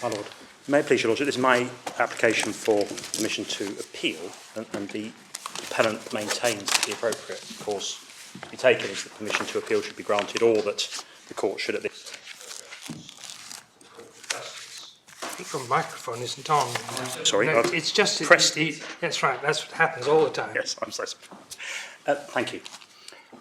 My Lord, may it please your Lordship, this is my application for permission to appeal, and the appellant maintains that the appropriate course to be taken is that permission to appeal should be granted, or that the court should at this. I think your microphone isn't on. Sorry, no, it's just that's right. That's what happens all the time. Yes, I'm so sorry. Thank you.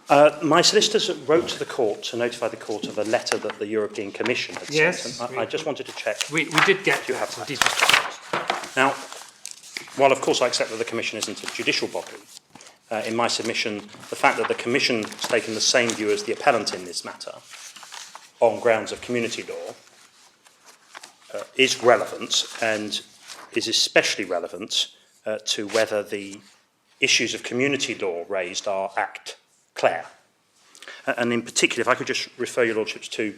My solicitors wrote to the court to notify the court of a letter that the European Commission had sent. And I just wanted to check. We did get you have some that. details. Now, while of course I accept that the Commission isn't a judicial body, in my submission, the fact that the Commission has taken the same view as the appellant in this matter on grounds of community law is relevant, and is especially relevant to whether the issues of community law raised are act clair. And in particular, if I could just refer your Lordships to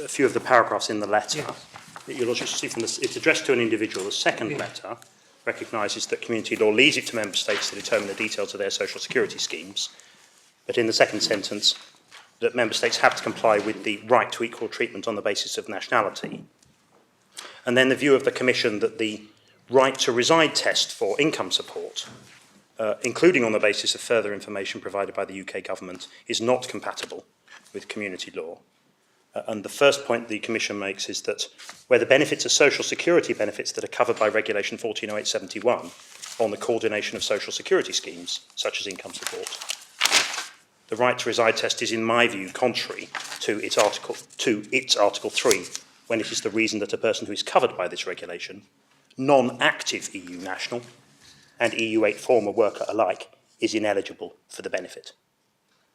a few of the paragraphs in the letter. Yes. That your Lordships see from this, it's addressed to an individual. The second letter recognises that community law leaves it to member states to determine the details of their social security schemes. But in the second sentence, that member states have to comply with the right to equal treatment on the basis of nationality. And then the view of the Commission that the right to reside test for income support, including on the basis of further information provided by the UK government, is not compatible with community law. And the first point the Commission makes is that where the benefits are social security benefits that are covered by Regulation 1408/71 on the coordination of social security schemes, such as income support, the right to reside test is, in my view, contrary to its Article 3, when it is the reason that a person who is covered by this regulation, non-active EU national and EU8 former worker alike, is ineligible for the benefit.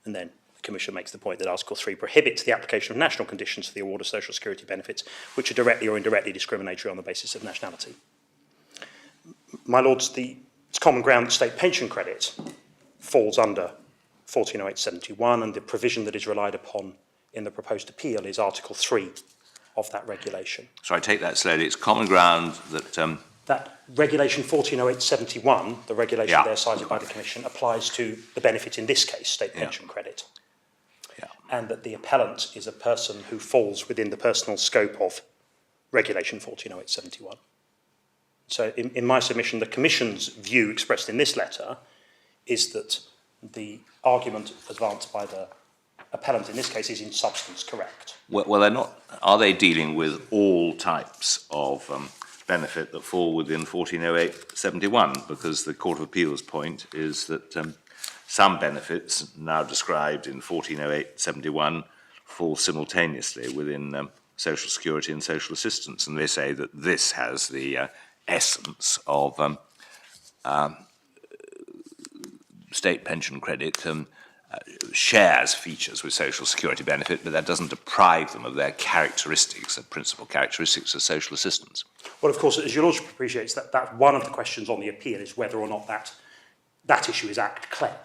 And then the Commission makes the point that Article 3 prohibits the application of national conditions for the award of social security benefits, which are directly or indirectly discriminatory on the basis of nationality. My Lords, it's common ground that state pension credit falls under 1408/71, and the provision that is relied upon in the proposed appeal is Article 3 of that regulation. So I take that slowly. It's common ground that... that Regulation 1408/71, the regulation there cited by the Commission, applies to the benefit, in this case, state pension credit. And that the appellant is a person who falls within the personal scope of Regulation 1408/71. So in my submission, the Commission's view expressed in this letter is that the argument advanced by the appellant in this case is in substance correct. Well, they're not. Are they dealing with all types of benefit that fall within 1408/71? Because the Court of Appeal's point is that some benefits now described in 1408/71 fall simultaneously within social security and social assistance, and they say that this has the essence of state pension credit shares features with social security benefit, but that doesn't deprive them of their characteristics, the principal characteristics of social assistance. Well, of course, as your Lordship appreciates, that one of the questions on the appeal is whether or not that issue is act clair.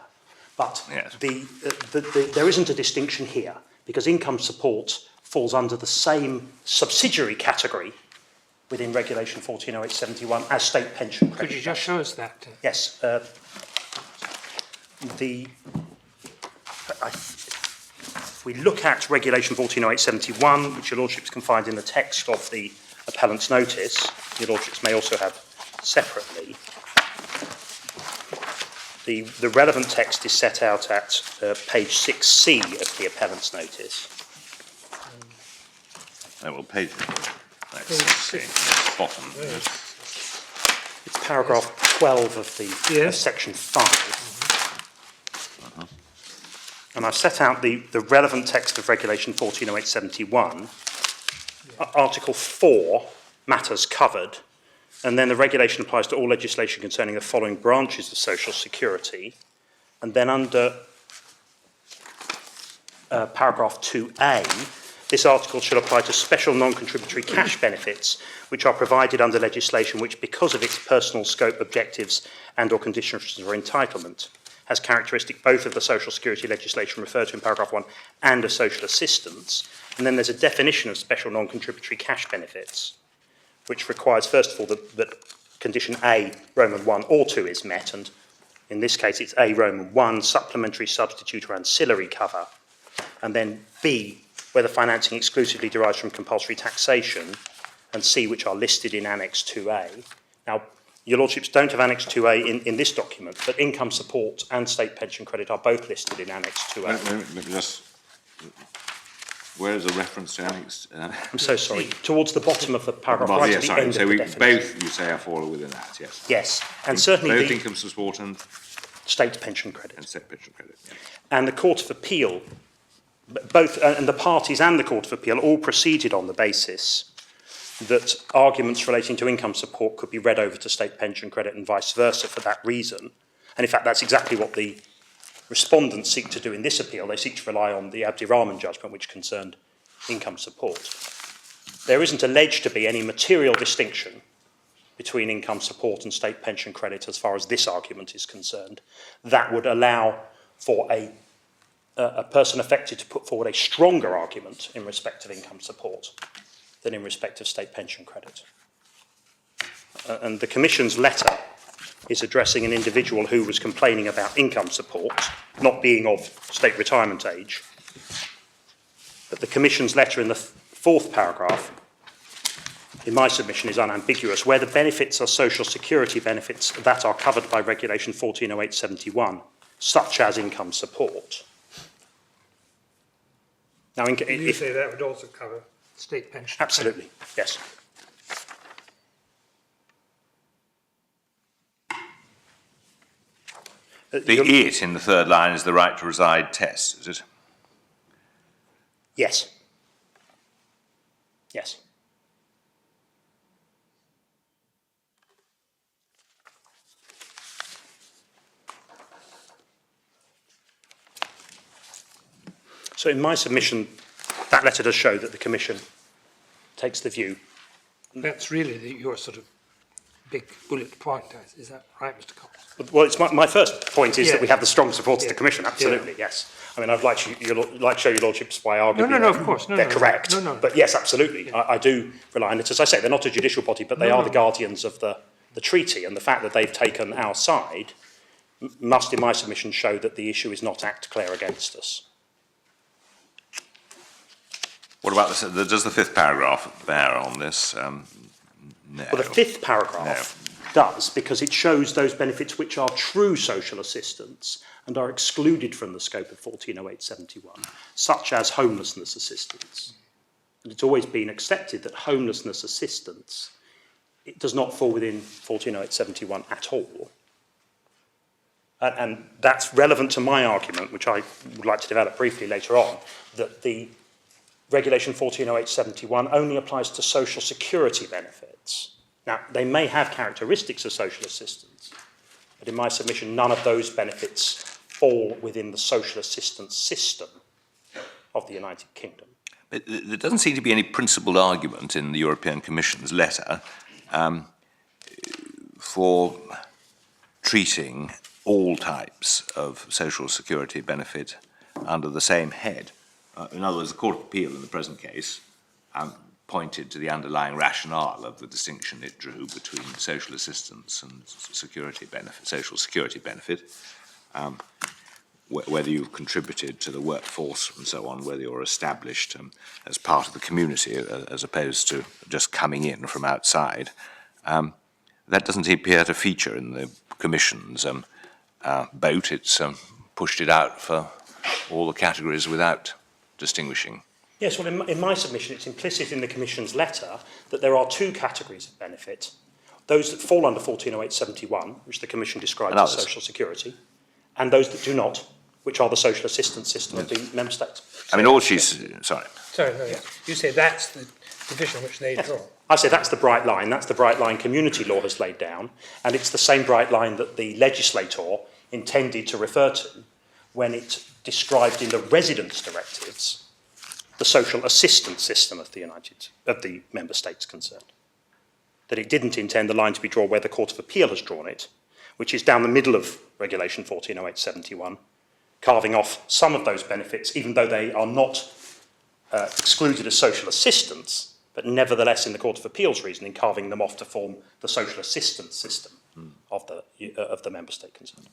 But yes. There isn't a distinction here, because income support falls under the same subsidiary category within Regulation 1408/71 as state pension credit. Could you just show us that? Yes. If we look at Regulation 1408/71, which your Lordships can find in the text of the appellant's notice, your Lordships may also have separately. The relevant text is set out at page 6C of the appellant's notice. Oh, well, page 6, bottom. It's paragraph 12 of the section 5. And I've set out the relevant text of Regulation 1408/71. Article 4, matters covered, and then the regulation applies to all legislation concerning the following branches of social security. And then under paragraph 2A, this article shall apply to special non-contributory cash benefits which are provided under legislation which, because of its personal scope, objectives and or conditions of entitlement, has characteristic both of the social security legislation referred to in paragraph 1 and of social assistance. And then there's a definition of special non-contributory cash benefits, which requires, first of all, that condition A, Roman 1 or 2 is met, and in this case it's A, Roman 1, supplementary, substitute or ancillary cover, and then B, whether financing exclusively derives from compulsory taxation, and C, which are listed in Annex 2A. Now, your Lordships don't have Annex 2A in this document, but income support and state pension credit are both listed in Annex 2A. Let me just, where is the reference to Annex? I'm so sorry. Towards the bottom of the paragraph, Well, right yeah, at the sorry. end So of the we definition. both, you say, are fall within that, yes. Yes, and certainly Both the income support and state pension credit. state pension credit, yeah. And the Court of Appeal, both, and the parties and the Court of Appeal all proceeded on the basis that arguments relating to income support could be read over to state pension credit and vice versa for that reason. And in fact, that's exactly what the respondents seek to do in this appeal. They seek to rely on the Abdirahman judgment, which concerned income support. There isn't alleged to be any material distinction between income support and state pension credit as far as this argument is concerned. That would allow for a person affected to put forward a stronger argument in respect of income support than in respect of state pension credit. And the Commission's letter is addressing an individual who was complaining about income support, not being of state retirement age. But the Commission's letter in the fourth paragraph, in my submission, is unambiguous. Where the benefits are social security benefits that are covered by Regulation 1408/71, such as income support. Now, You say that would also cover state pension? absolutely, yes. The it in the third line is the right to reside test, is it? Yes. Yes. So in my submission, that letter does show that the Commission takes the view. That's really your sort of big bullet point, is that right, Mr. Cox? Well, it's my first point is Yeah. that we have the strong support of Yeah. the Commission, absolutely, yes. I mean, I'd like to show your Lordships why arguably No, of course. No, they're no, correct. no. But yes, absolutely, I do rely on it. As I say, they're not a judicial body, but they are the guardians of the treaty, and the fact that they've taken our side must, in my submission, show that the issue is not act clear against us. What about this? Does the fifth paragraph bear on this? No. Well, the fifth paragraph does, because it shows those benefits which are true social assistance and are excluded from the scope of 1408/71, such as homelessness assistance. And it's always been accepted that homelessness assistance, it does not fall within 1408/71 at all. And that's relevant to my argument, which I would like to develop briefly later on, that the Regulation 1408/71 only applies to social security benefits. Now, they may have characteristics of social assistance, but in my submission, none of those benefits fall within the social assistance system of the United Kingdom. But there doesn't seem to be any principled argument in the European Commission's letter for treating all types of social security benefit under the same head. In other words, the Court of Appeal in the present case pointed to the underlying rationale of the distinction it drew between social assistance and security benefit, social security benefit, whether you've contributed to the workforce and so on, whether you're established as part of the community as opposed to just coming in from outside. That doesn't appear to feature in the Commission's boat. It's pushed it out for all the categories without distinguishing. Yes, well, in my submission, it's implicit in the Commission's letter that there are two categories of benefit. Those that fall under 1408/71, which the Commission describes as social security, and those that do not, which are the social assistance system of the member states. I mean, all she's... Sorry. Sorry, no, you say that's the division which they draw. I say that's the bright line community law has laid down, and it's the same bright line that the legislator intended to refer to when it described in the residence directives the social assistance system of the member states concerned. That it didn't intend the line to be drawn where the Court of Appeal has drawn it, which is down the middle of Regulation 1408/71, carving off some of those benefits, even though they are not excluded as social assistance, but nevertheless, in the Court of Appeal's reasoning, carving them off to form the social assistance system of the member state concerned.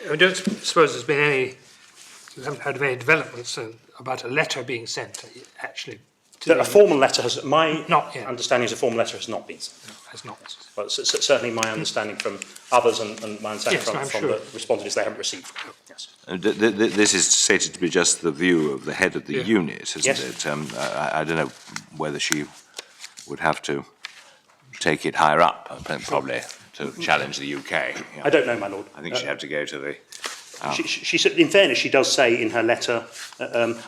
I don't suppose there's been you haven't had any developments about a letter being sent, actually. To A formal letter has, my Not yet. understanding is a formal letter has not been sent. No, has not. Well, certainly my understanding from others and my understanding Yes, I'm from sure. the respondent is they haven't received it. Yes. This is stated to be just the view of the head of the Yeah. unit, isn't Yes. it? I don't know whether she would have to take it higher up, probably, to challenge the UK. Yeah. I don't know, my lord. I think she'd have to go to the... She said, in fairness, she does say in her letter,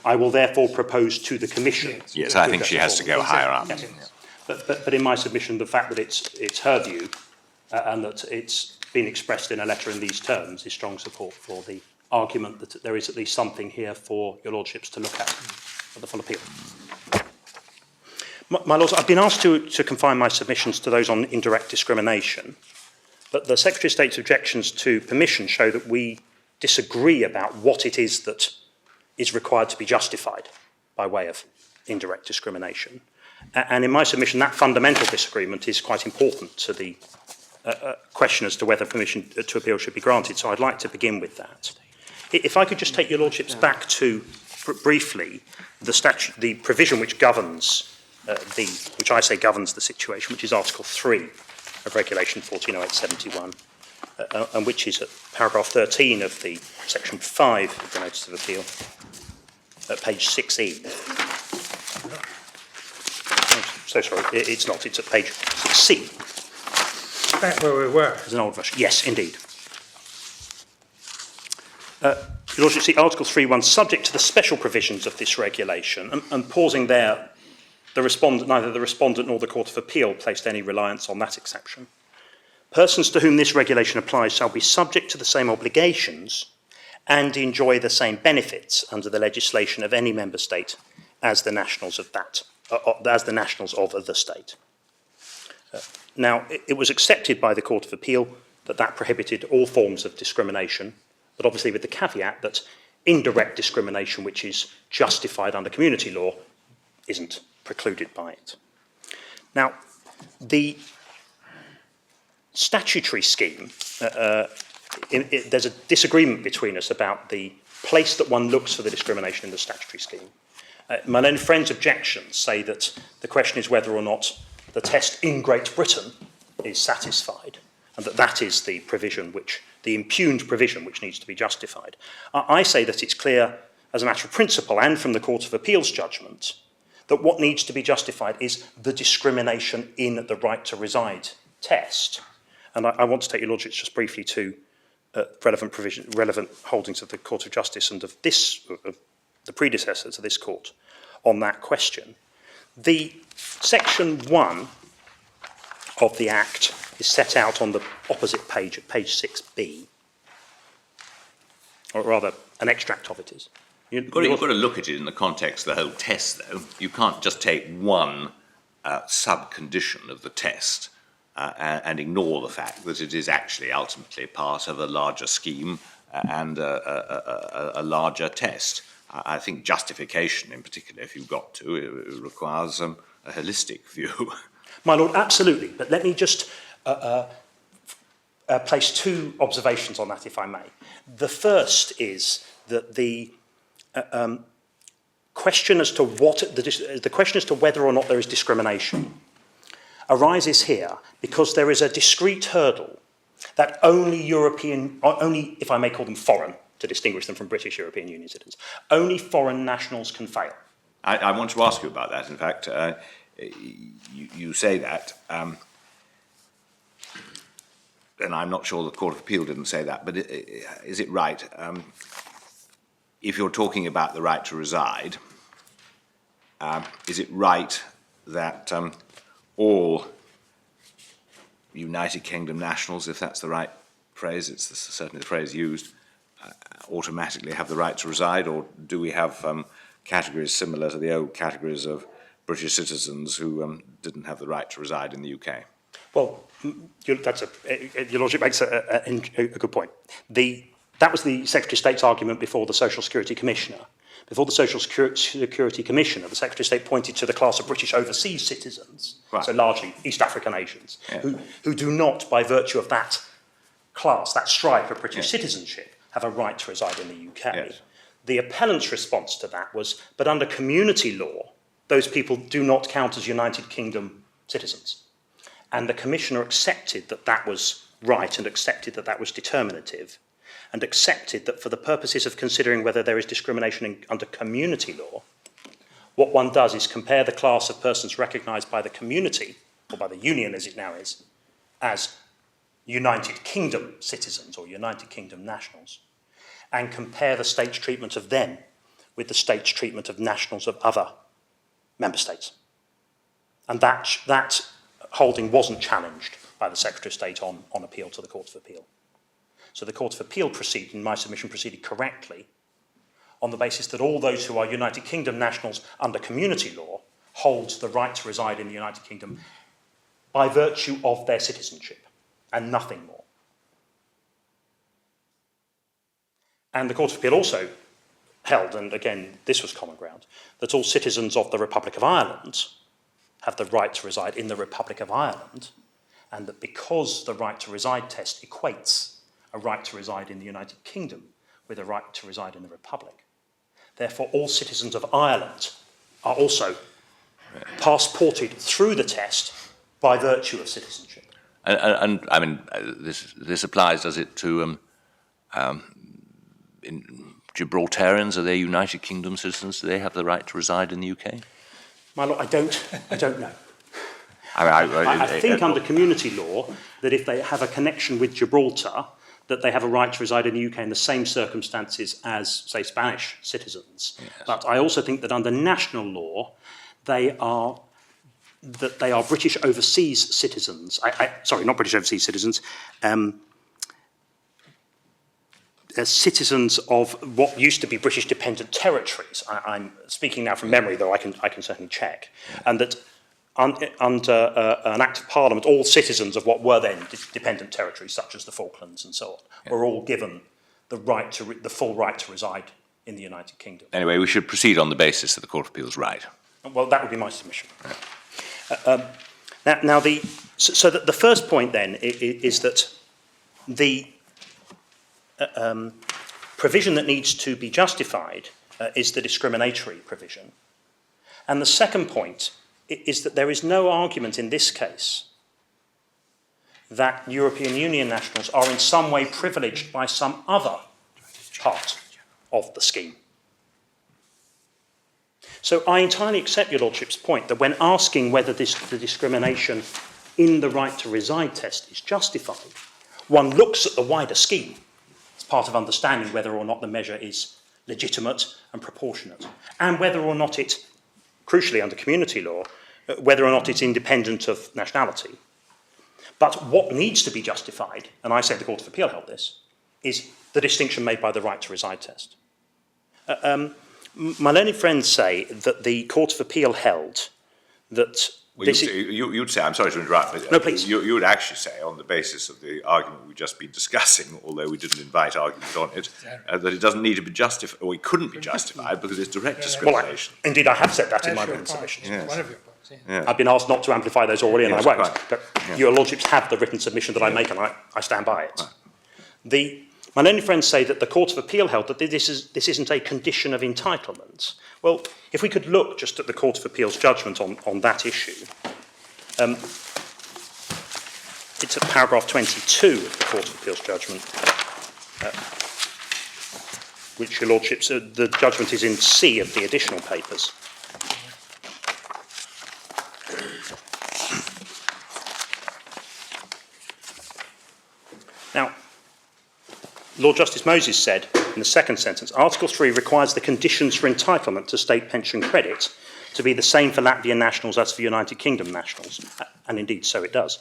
I will therefore propose to the Commission. Yes, I think she has to go higher up. Yes. But in my submission, the fact that it's her view and that it's been expressed in a letter in these terms is strong support for the argument that there is at least something here for your lordships to look at the full appeal. My lords, I've been asked to confine my submissions to those on indirect discrimination, but the Secretary of State's objections to permission show that we disagree about what it is that is required to be justified by way of indirect discrimination. And in my submission, that fundamental disagreement is quite important to the question as to whether permission to appeal should be granted. So I'd like to begin with that. If I could just take your lordships back to, briefly, the provision which governs, which I say governs the situation, which is Article 3 of Regulation 1408/71, and which is at paragraph 13 of the section 5 of the Notice of Appeal, at page 6E. So sorry, it's not, it's at page 6C. Back where we were. There's an old version. Yes, indeed. Your Lordship, see Article 3.1, subject to the special provisions of this regulation, and pausing there, neither the respondent nor the Court of Appeal placed any reliance on that exception. Persons to whom this regulation applies shall be subject to the same obligations and enjoy the same benefits under the legislation of any member state as the nationals of the state. Now, it was accepted by the Court of Appeal that prohibited all forms of discrimination, but obviously with the caveat that indirect discrimination, which is justified under community law, isn't precluded by it. Now, the statutory scheme, there's a disagreement between us about the place that one looks for the discrimination in the statutory scheme. My own friend's objections say that the question is whether or not the test in Great Britain is satisfied, and that is the provision the impugned provision which needs to be justified. I say that it's clear as a matter of principle and from the Court of Appeal's judgment that what needs to be justified is the discrimination in the right to reside test. And I want to take your lordships just briefly to relevant holdings of the Court of Justice and of the predecessor to this court on that question. The section 1 of the Act is set out on the opposite page, at page 6B, or rather, an extract of it is. You've got to look at it in the context of the whole test, though. You can't just take one sub-condition of the test and ignore the fact that it is actually ultimately part of a larger scheme and a larger test. I think justification, in particular, if you've got to, it requires a holistic view. My lord, absolutely. But let me just place two observations on that, if I may. The first is that the question as to whether or not there is discrimination arises here because there is a discrete hurdle that only, if I may call them foreign, to distinguish them from British European Union citizens, only foreign nationals can fail. I want to ask you about that. In fact, you say that, and I'm not sure the Court of Appeal didn't say that, but is it right? If you're talking about the right to reside, is it right that all United Kingdom nationals, if that's the right phrase, it's certainly the phrase used, automatically have the right to reside, or do we have categories similar to the old categories of British citizens who didn't have the right to reside in the UK? Well, your Lordship makes a good point. That was the Secretary of State's argument before the Social Security Commissioner. Before the Social Security Commissioner, the Secretary of State pointed to the class of British overseas citizens, right, so largely East African Asians, yeah, who do not, by virtue of that class, that stripe of British, yes, citizenship, have a right to reside in the UK. Yes. The appellant's response to that was, but under community law, those people do not count as United Kingdom citizens. And the Commissioner accepted that that was right and accepted that that was determinative and accepted that for the purposes of considering whether there is discrimination under community law, what one does is compare the class of persons recognised by the community, or by the union as it now is, as United Kingdom citizens or United Kingdom nationals, and compare the state's treatment of them with the state's treatment of nationals of other member states. And that holding wasn't challenged by the Secretary of State on appeal to the Court of Appeal. So the Court of Appeal proceeded, in my submission, proceeded correctly on the basis that all those who are United Kingdom nationals under community law hold the right to reside in the United Kingdom by virtue of their citizenship and nothing more. And the Court of Appeal also held, and again this was common ground, that all citizens of the Republic of Ireland have the right to reside in the Republic of Ireland, and that because the right to reside test equates a right to reside in the United Kingdom with a right to reside in the Republic, therefore all citizens of Ireland are also passported through the test by virtue of citizenship. And I mean, this applies, does it, to Gibraltarians? Are they United Kingdom citizens? Do they have the right to reside in the UK? My lord, I don't know. I think under community law that if they have a connection with Gibraltar, that they have a right to reside in the UK in the same circumstances as, say, Spanish citizens. Yes. But I also think that under national law, they are British overseas citizens. Sorry, not British overseas citizens. Citizens of what used to be British dependent territories. I'm speaking now from memory, though I can certainly check. And that under an Act of Parliament, all citizens of what were then dependent territories, such as the Falklands and so on, were all given the right to the full right to reside in the United Kingdom. Anyway, we should proceed on the basis that the Court of Appeal is right. Well, that would be my submission. So the first point then is that the provision that needs to be justified is the discriminatory provision. And the second point is that there is no argument in this case that European Union nationals are in some way privileged by some other part of the scheme. So I entirely accept your Lordship's point that when asking whether the discrimination in the right to reside test is justified, one looks at the wider scheme as part of understanding whether or not the measure is legitimate and proportionate, and whether or not it, crucially under community law, whether or not it's independent of nationality. But what needs to be justified, and I say the Court of Appeal held this, is the distinction made by the right to reside test. My learned friends say that the Court of Appeal held that... Well, you'd say, I'm sorry to interrupt, but no, please. You would actually say, on the basis of the argument we've just been discussing, although we didn't invite argument on it, that it doesn't need to be justified, or it couldn't be justified because it's direct discrimination. Well, indeed, I have said that in my written submissions. Yes. One of your points, yeah. Yeah. I've been asked not to amplify those already, and Yes, I won't. quite. But Yeah. your Lordships have the written submission that I make, and I stand by it. Right. My learned friends say that the Court of Appeal held that this isn't a condition of entitlement. Well, if we could look just at the Court of Appeal's judgment on that issue, it's at paragraph 22 of the Court of Appeal's judgment, which your Lordships, the judgment is in C of the additional papers. Now, Lord Justice Moses said in the second sentence, Article 3 requires the conditions for entitlement to state pension credit to be the same for Latvian nationals as for United Kingdom nationals, and indeed so it does.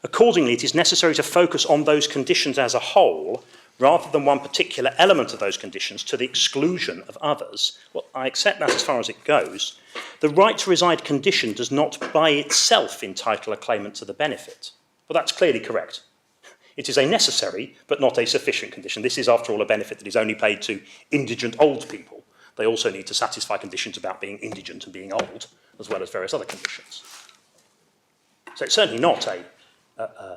Accordingly, it is necessary to focus on those conditions as a whole, rather than one particular element of those conditions to the exclusion of others. Well, I accept that as far as it goes. The right to reside condition does not by itself entitle a claimant to the benefit. Well, that's clearly correct. It is a necessary, but not a sufficient condition. This is, after all, a benefit that is only paid to indigent old people. They also need to satisfy conditions about being indigent and being old, as well as various other conditions. So it's certainly not a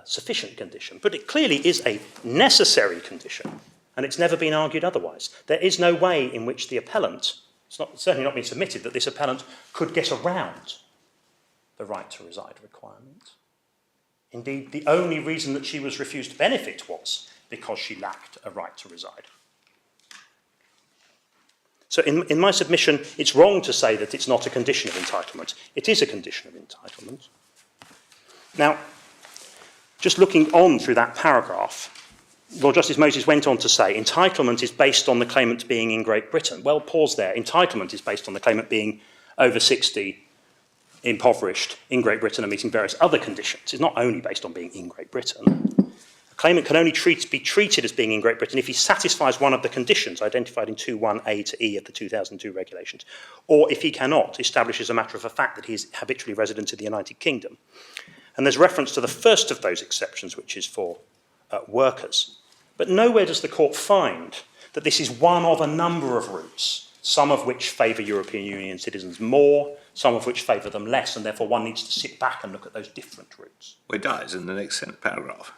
sufficient condition, but it clearly is a necessary condition. and it's never been argued otherwise. There is no way in which the appellant, certainly not been submitted, that this appellant could get around the right to reside requirement. Indeed, the only reason that she was refused benefit was because she lacked a right to reside. So in my submission, it's wrong to say that it's not a condition of entitlement. It is a condition of entitlement. Now, just looking on through that paragraph, Lord Justice Moses went on to say, entitlement is based on the claimant being in Great Britain. Well, pause there. Entitlement is based on the claimant being over 60, impoverished, in Great Britain and meeting various other conditions. It's not only based on being in Great Britain. A claimant can only be treated as being in Great Britain if he satisfies one of the conditions identified in 2.1a to e of the 2002 regulations, or if he cannot, establish as a matter of a fact that he is habitually resident in the United Kingdom. And there's reference to the first of those exceptions, which is for workers. But nowhere does the court find that this is one of a number of routes, some of which favour European Union citizens more, some of which favour them less, and therefore one needs to sit back and look at those different routes. Well, it does in the next paragraph.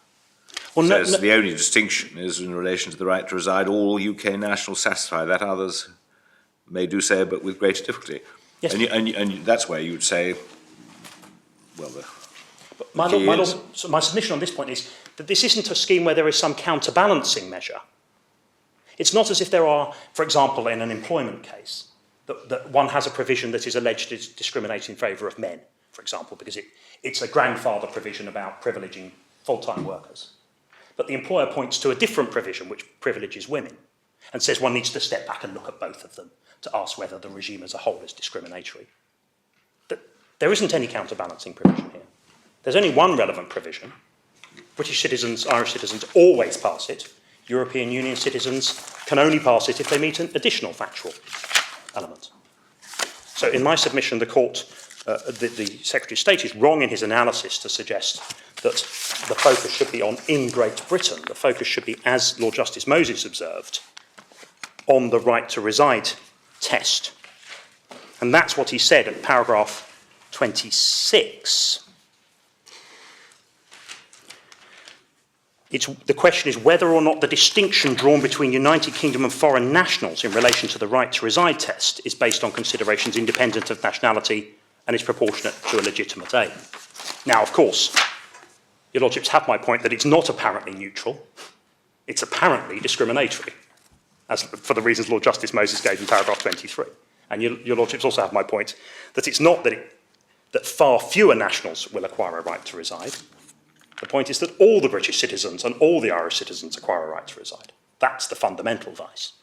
Well, It says the only distinction is in relation to the right to reside. All UK nationals satisfy that. Others may do so, but with greater difficulty. Yes. And that's where you would say, well, my submission on this point is that this isn't a scheme where there is some counterbalancing measure. It's not as if there are, for example, in an employment case, that one has a provision that is alleged to discriminate in favour of men, for example, because it's a grandfather provision about privileging full-time workers. But the employer points to a different provision which privileges women and says one needs to step back and look at both of them to ask whether the regime as a whole is discriminatory. There isn't any counterbalancing provision here. There's only one relevant provision. British citizens, Irish citizens always pass it. European Union citizens can only pass it if they meet an additional factual element. So in my submission, the court, the Secretary of State is wrong in his analysis to suggest that the focus should be on in Great Britain. The focus should be, as Lord Justice Moses observed, on the right to reside test. And that's what he said at paragraph 26. The question is whether or not the distinction drawn between United Kingdom and foreign nationals in relation to the right to reside test is based on considerations independent of nationality and is proportionate to a legitimate aim. Now, of course, your Lordships have my point that it's not apparently neutral. It's apparently discriminatory, as for the reasons Lord Justice Moses gave in paragraph 23. And your Lordships also have my point that it's not that far fewer nationals will acquire a right to reside. The point is that all the British citizens and all the Irish citizens acquire a right to reside. That's the fundamental vice.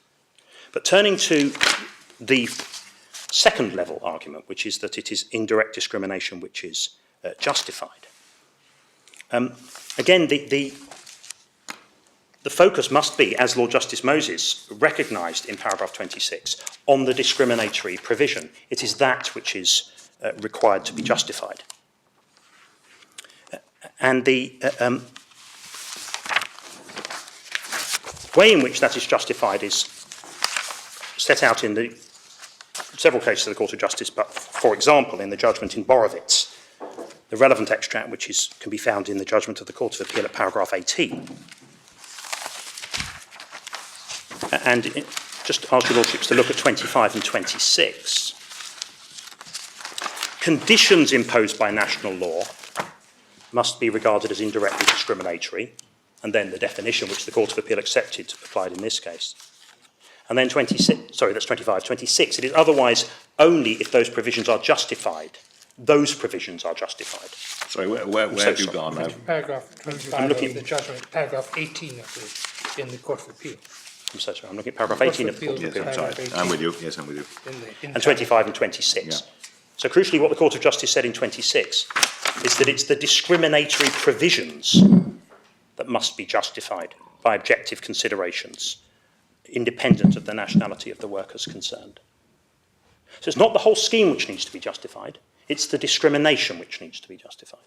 But turning to the second level argument, which is that it is indirect discrimination which is justified. Again, the focus must be, as Lord Justice Moses recognised in paragraph 26, on the discriminatory provision. It is that which is required to be justified. And the way in which that is justified is set out in the several cases of the Court of Justice, but for example, in the judgment in Borovitz, the relevant extract which can be found in the judgment of the Court of Appeal at paragraph 18. And just ask your Lordships to look at 25 and 26. Conditions imposed by national law must be regarded as indirectly discriminatory, and then the definition which the Court of Appeal accepted applied in this case. And then 26, sorry, that's 25, 26, it is otherwise only if those provisions are justified. Those provisions are justified. Sorry, where have you gone now? Paragraph 25 of the judgment, paragraph 18 of in the Court of Appeal. I'm so sorry, I'm looking at paragraph 18 of the Court of Appeal. Yes, I'm sorry. I'm with you. Yes, I'm with you. And 25 and 26. Yeah. So crucially, what the Court of Justice said in 26 is that it's the discriminatory provisions that must be justified by objective considerations, independent of the nationality of the workers concerned. So it's not the whole scheme which needs to be justified, it's the discrimination which needs to be justified.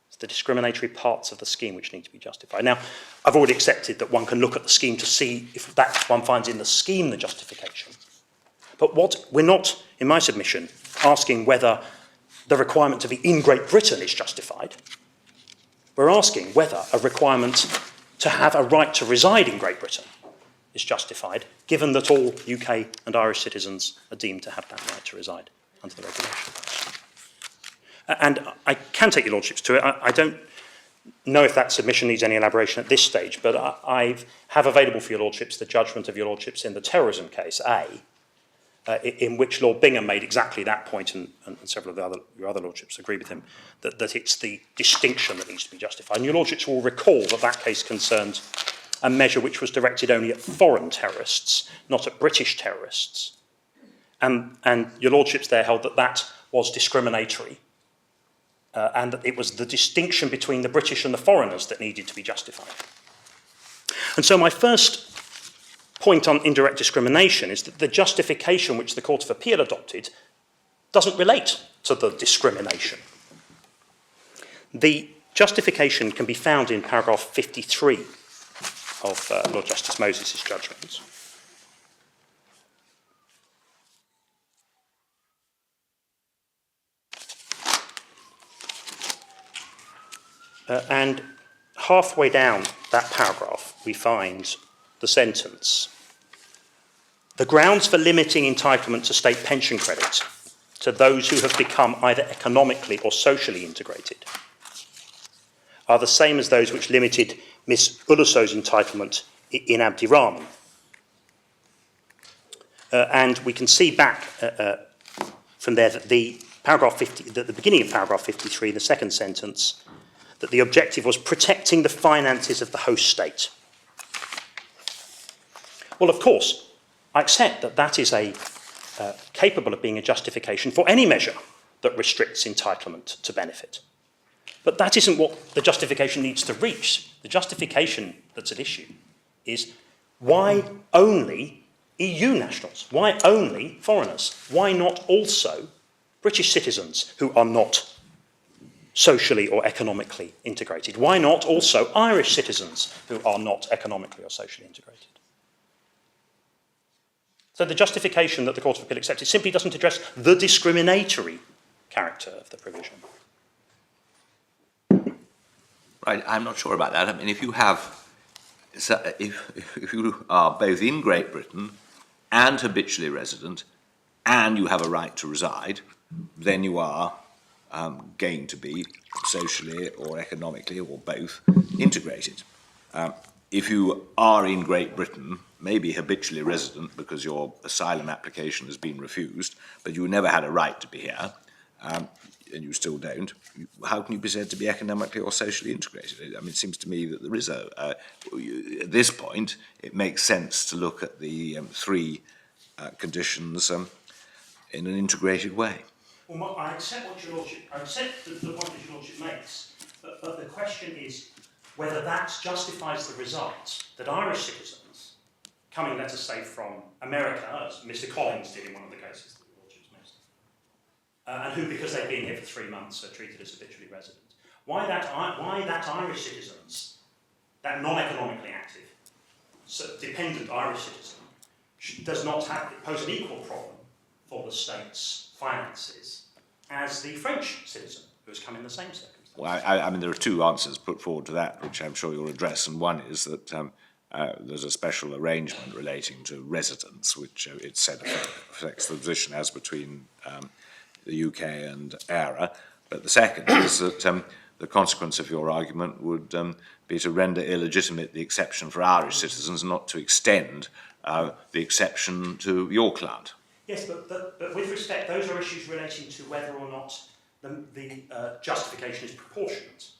It's the discriminatory parts of the scheme which need to be justified. Now, I've already accepted that one can look at the scheme to see if that one finds in the scheme the justification. But what we're not, in my submission, asking whether the requirement to be in Great Britain is justified. We're asking whether a requirement to have a right to reside in Great Britain is justified, given that all UK and Irish citizens are deemed to have that right to reside under the regulation. And I can take your lordships to it. I don't know if that submission needs any elaboration at this stage, but I have available for your lordships the judgment of your lordships in the terrorism case, in which Lord Bingham made exactly that point, and several of your other lordships agree with him, that it's the distinction that needs to be justified. And your lordships will recall that that case concerned a measure which was directed only at foreign terrorists, not at British terrorists. And your lordships there held that that was discriminatory, and that it was the distinction between the British and the foreigners that needed to be justified. And so my first point on indirect discrimination is that the justification which the Court of Appeal adopted doesn't relate to the discrimination. The justification can be found in paragraph 53 of Lord Justice Moses' judgment. And halfway down that paragraph, we find the sentence: the grounds for limiting entitlement to state pension credit to those who have become either economically or socially integrated are the same as those which limited Miss Uluso's entitlement in Abdirahman. And we can see back from there that the beginning of paragraph 53, the second sentence, that the objective was protecting the finances of the host state. Well, of course, I accept that that is capable of being a justification for any measure that restricts entitlement to benefit. But that isn't what the justification needs to reach. The justification that's at issue is why only EU nationals? Why only foreigners? Why not also British citizens who are not socially or economically integrated? Why not also Irish citizens who are not economically or socially integrated? So the justification that the Court of Appeal accepted simply doesn't address the discriminatory character of the provision. Right, I'm not sure about that. I mean, if you are both in Great Britain and habitually resident, and you have a right to reside, then you are going to be socially or economically or both integrated. If you are in Great Britain, maybe habitually resident because your asylum application has been refused, but you never had a right to be here, and you still don't, how can you be said to be economically or socially integrated? I mean, it seems to me that there is at this point, it makes sense to look at the three conditions in an integrated way. Well, I accept what your lordship, I accept the point that your lordship makes, but the question is whether that justifies the result that Irish citizens, coming, let us say, from America, as Mr. Collins did in one of the cases that your lordship's mentioned, and who, because they've been here for 3 months, are treated as habitually resident. Why that Irish citizens, that non-economically active, dependent Irish citizen, does not pose an equal problem for the state's finances as the French citizen who has come in the same circumstances? Well, I mean, there are two answers put forward to that, which I'm sure you'll address, and one is that there's a special arrangement relating to residence, which it's said affects the position as between the UK and ERA. But the second is that the consequence of your argument would be to render illegitimate the exception for Irish citizens, not to extend the exception to your client. Yes, but with respect, those are issues relating to whether or not the justification is proportionate.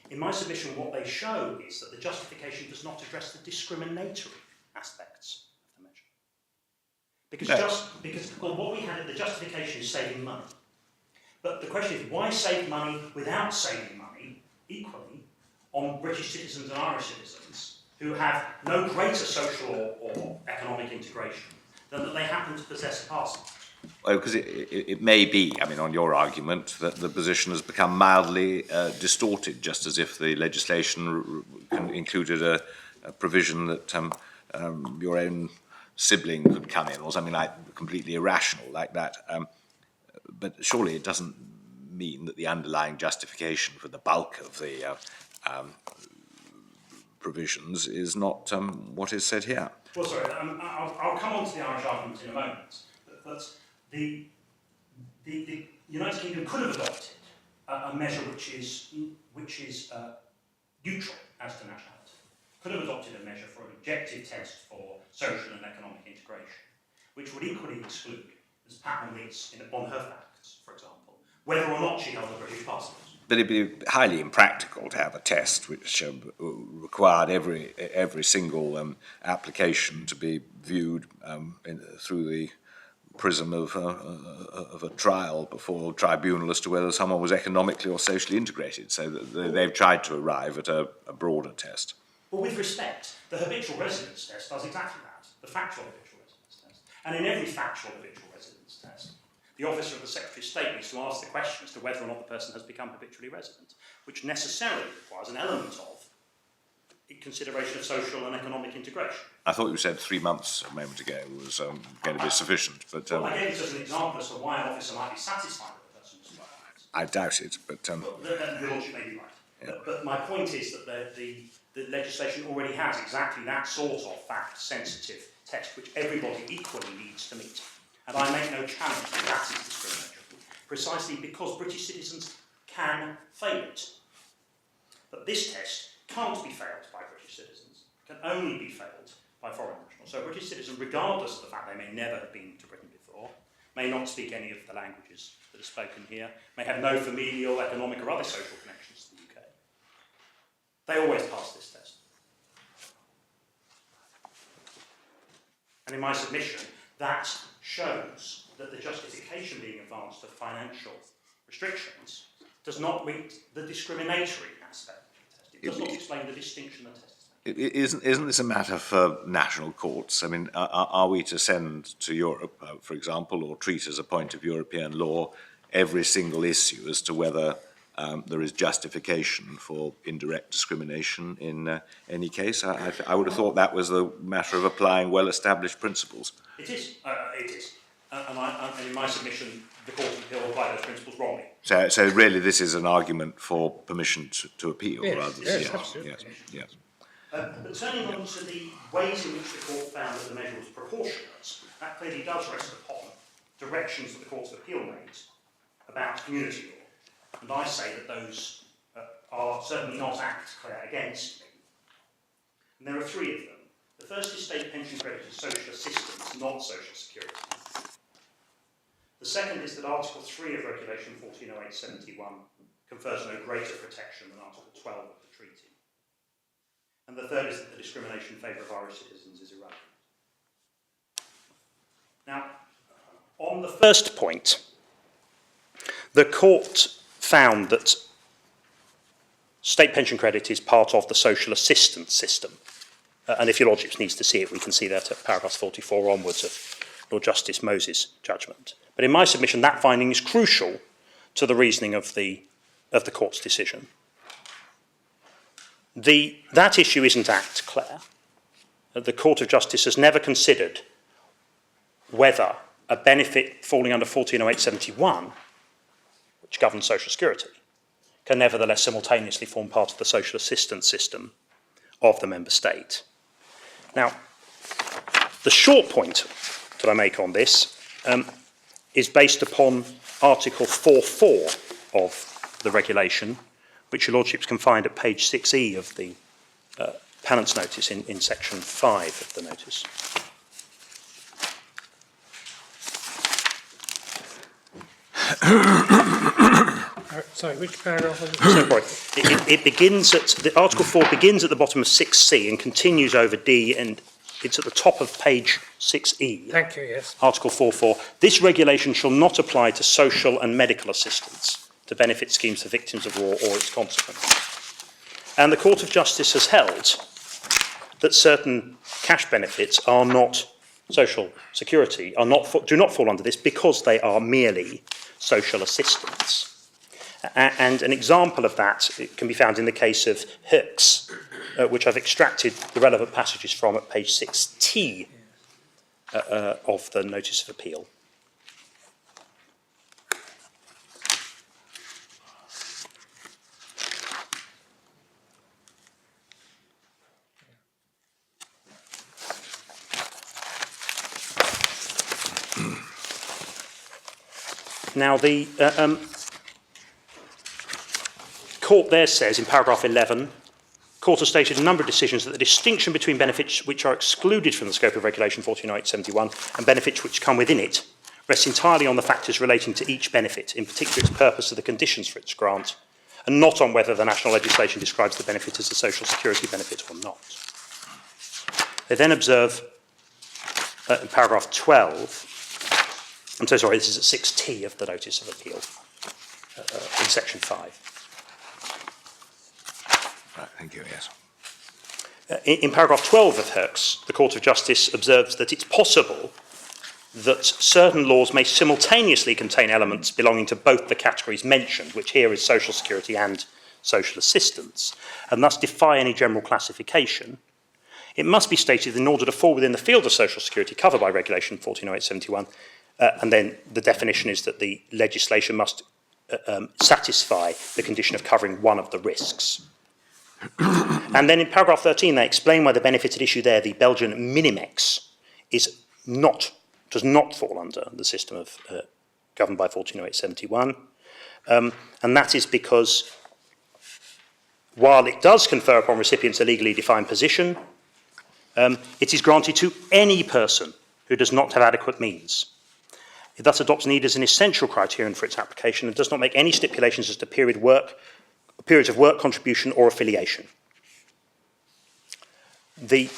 In my submission, what they show is that the justification does not address the discriminatory aspects of the measure. Because what we had, the justification is saving money. But the question is, why save money without saving money equally on British citizens and Irish citizens who have no greater social or economic integration than that they happen to possess a passport? Well, because it may be, I mean, on your argument, that the position has become mildly distorted, just as if the legislation included a provision that your own sibling could come in, or something like completely irrational like that. But surely it doesn't mean that the underlying justification for the bulk of the provisions is not what is said here. Well, sorry, I'll come on to the Irish argument in a moment, but the United Kingdom could have adopted a measure which is neutral as to nationality. Could have adopted a measure for an objective test for social and economic integration, which would equally exclude, as Patmalniece on her facts, for example, whether or not she held a British passport. But it'd be highly impractical to have a test which required every single application to be viewed through the prism of a trial before a tribunal as to whether someone was economically or socially integrated. So they've tried to arrive at a broader test. Well, with respect, the habitual residence test does exactly that, the factual habitual residence test. And in every factual habitual residence test, the officer of the Secretary of State needs to ask the question as to whether or not the person has become habitually resident, which necessarily requires an element of consideration of social and economic integration. I thought you said 3 months a moment ago was going to be sufficient, but well, I gave it as an example as to why an officer might be satisfied with a person's statement. I doubt it. But your lordship may be right. Yeah. But my point is that the legislation already has exactly that sort of fact-sensitive test, which everybody equally needs to meet. And I make no challenge that that is discriminatory, precisely because British citizens can fail it. But this test can't be failed by British citizens, can only be failed by foreign nationals. So a British citizen, regardless of the fact they may never have been to Britain before, may not speak any of the languages that are spoken here, may have no familial, economic or other social connections to the UK. They always pass this test. And in my submission, that shows that the justification being advanced of financial restrictions does not meet the discriminatory aspect of the test. It does not explain the distinction the test is making. Isn't this a matter for national courts? I mean, are we to send to Europe, for example, or treat as a point of European law every single issue as to whether there is justification for indirect discrimination in any case? I would have thought that was a matter of applying well-established principles. It is. It is. And in my submission, the Court of Appeal applied those principles wrongly. So really this is an argument for permission to appeal, yes, rather than... yes, absolutely. Yes. But turning on to the ways in which the Court found that the measure was proportionate, that clearly does rest upon directions that the Court of Appeal made about community law. And I say that those are certainly not acts clear against me. And there are 3 of them. The first is state pension credit as social assistance, not social security. The second is that Article 3 of Regulation 1408/71 confers no greater protection than Article 12 of the treaty. And the third is that the discrimination in favour of Irish citizens is irrelevant. Now, on the first point, the court found that state pension credit is part of the social assistance system. And if your lordship needs to see it, we can see that at paragraphs 44 onwards of Lord Justice Moses' judgment. But in my submission, that finding is crucial to the reasoning of the court's decision. That issue isn't act clear. The Court of Justice has never considered whether a benefit falling under 1408/71, which governs social security, can nevertheless simultaneously form part of the social assistance system of the member state. Now, the short point that I make on this is based upon Article 4.4 of the regulation, which your lordships can find at page 6E of the Penance Notice in section 5 of the notice. Sorry, which paragraph was it? So, it begins at, Article 4 begins at the bottom of 6C and continues over D, and it's at the top of page 6E. Thank you, yes. Article 4.4. This regulation shall not apply to social and medical assistance to benefit schemes for victims of war or its consequences. And the Court of Justice has held that certain cash benefits are not social security, do not fall under this because they are merely social assistance. And an example of that can be found in the case of Hicks, which I've extracted the relevant passages from at page 6T of the Notice of Appeal. Now, the court there says, in paragraph 11, court has stated a number of decisions that the distinction between benefits which are excluded from the scope of Regulation 1408/71 and benefits which come within it rests entirely on the factors relating to each benefit, in particular its purpose or the conditions for its grant, and not on whether the national legislation describes the benefit as a social security benefit or not. They then observe, in paragraph 12, I'm so sorry, this is at 6T of the Notice of Appeal, in section 5. Right, thank you, yes. In paragraph 12 of Herx, the Court of Justice observes that it's possible that certain laws may simultaneously contain elements belonging to both the categories mentioned, which here is social security and social assistance, and thus defy any general classification. It must be stated in order to fall within the field of social security covered by Regulation 1408/71, and then the definition is that the legislation must satisfy the condition of covering one of the risks. And then in paragraph 13, they explain why the benefit at issue there, the Belgian Minimex, does not fall under the system of governed by 1408/71. And that is because while it does confer upon recipients a legally defined position, it is granted to any person who does not have adequate means. It thus adopts need as an essential criterion for its application and does not make any stipulations as to periods of work contribution or affiliation. The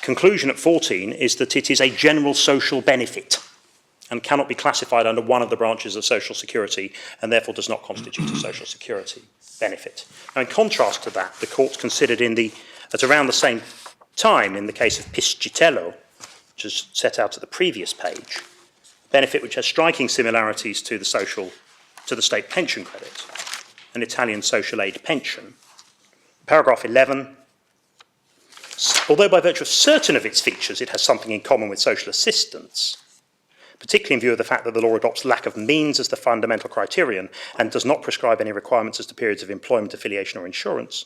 conclusion at 14 is that it is a general social benefit and cannot be classified under one of the branches of social security and therefore does not constitute a social security benefit. Now, in contrast to that, the court considered at around the same time in the case of Piscitello, which is set out at the previous page, a benefit which has striking similarities to the state pension credit, an Italian social aid pension. Paragraph 11, although by virtue of certain of its features it has something in common with social assistance, particularly in view of the fact that the law adopts lack of means as the fundamental criterion and does not prescribe any requirements as to periods of employment, affiliation or insurance,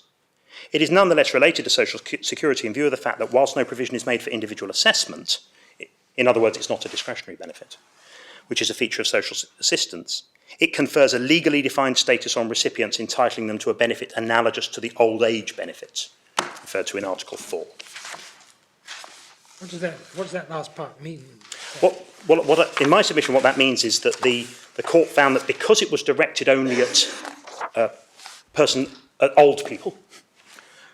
it is nonetheless related to social security in view of the fact that whilst no provision is made for individual assessment, in other words, it's not a discretionary benefit, which is a feature of social assistance, it confers a legally defined status on recipients entitling them to a benefit analogous to the old age benefits referred to in Article 4. What does that last part mean? In my submission, what that means is that the court found that because it was directed only at old people,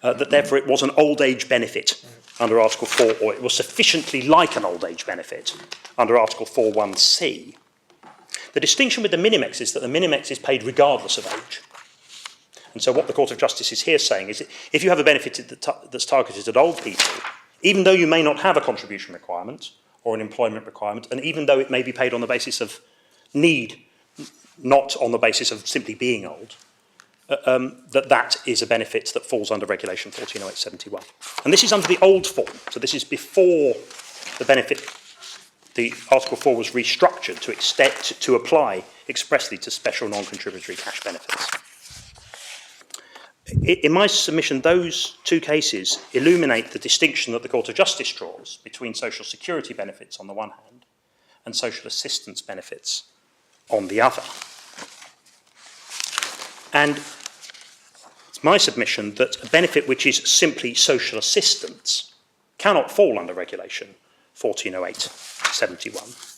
that therefore it was an old age benefit under Article 4, or it was sufficiently like an old age benefit under Article 4(1)(c). The distinction with the Minimex is that the Minimex is paid regardless of age. And so what the Court of Justice is here saying is that if you have a benefit that's targeted at old people, even though you may not have a contribution requirement or an employment requirement, and even though it may be paid on the basis of need, not on the basis of simply being old, that is a benefit that falls under Regulation 1408/71. And this is under the old form, so this is before the benefit, the Article 4 was restructured to apply expressly to special non-contributory cash benefits. In my submission, those two cases illuminate the distinction that the Court of Justice draws between social security benefits on the one hand and social assistance benefits on the other. And it's my submission that a benefit which is simply social assistance cannot fall under Regulation 1408/71.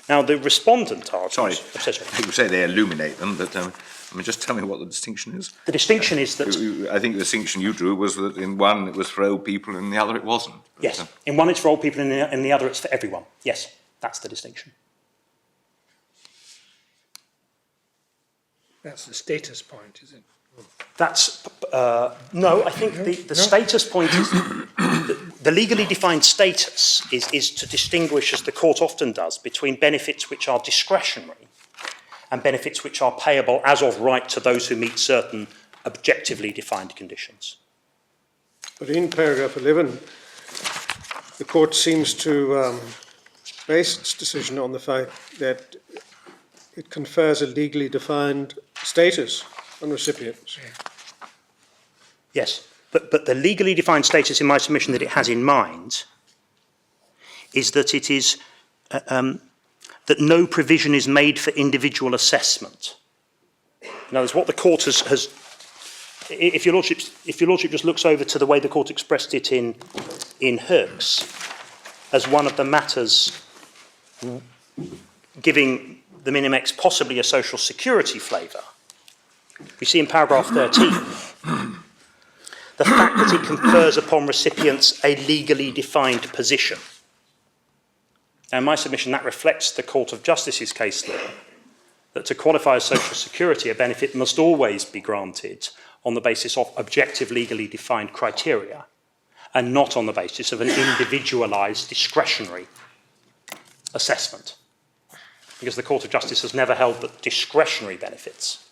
Now, the respondent argues... Sorry, you say they illuminate them, but just tell me what the distinction is. The distinction is that... I think the distinction you drew was that in one it was for old people and in the other it wasn't. But, yes, in one it's for old people and in the other it's for everyone. Yes, that's the distinction. That's the status point, is it? That's... no, I think the status point is... The legally defined status is to distinguish, as the court often does, between benefits which are discretionary and benefits which are payable as of right to those who meet certain objectively defined conditions. But in paragraph 11, the court seems to base its decision on the fact that it confers a legally defined status on recipients. Yes, but the legally defined status in my submission that it has in mind is that it is that no provision is made for individual assessment. In other words, what the court has if your lordship just looks over to the way the court expressed it in Herx, as one of the matters giving the Minimex possibly a social security flavour, we see in paragraph 13 the fact that it confers upon recipients a legally defined position. Now, in my submission, that reflects the Court of Justice's case law, that to qualify as social security, a benefit must always be granted on the basis of objective legally defined criteria and not on the basis of an individualised discretionary assessment. Because the Court of Justice has never held that discretionary benefits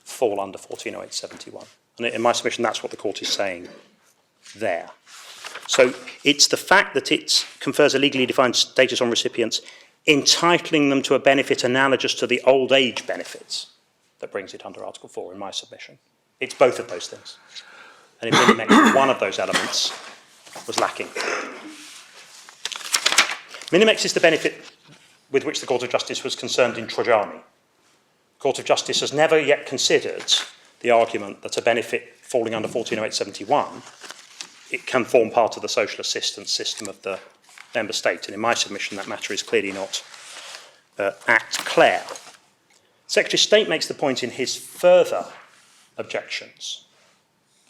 fall under 140871. And in my submission, that's what the court is saying there. So it's the fact that it confers a legally defined status on recipients, entitling them to a benefit analogous to the old age benefits, that brings it under Article 4 in my submission. It's both of those things. And in Minimex, one of those elements was lacking. Minimex is the benefit with which the Court of Justice was concerned in Trojani. The Court of Justice has never yet considered the argument that a benefit falling under 140871, it can form part of the social assistance system of the member state. And in my submission, that matter is clearly not Act Clare. Secretary of State makes the point in his further objections,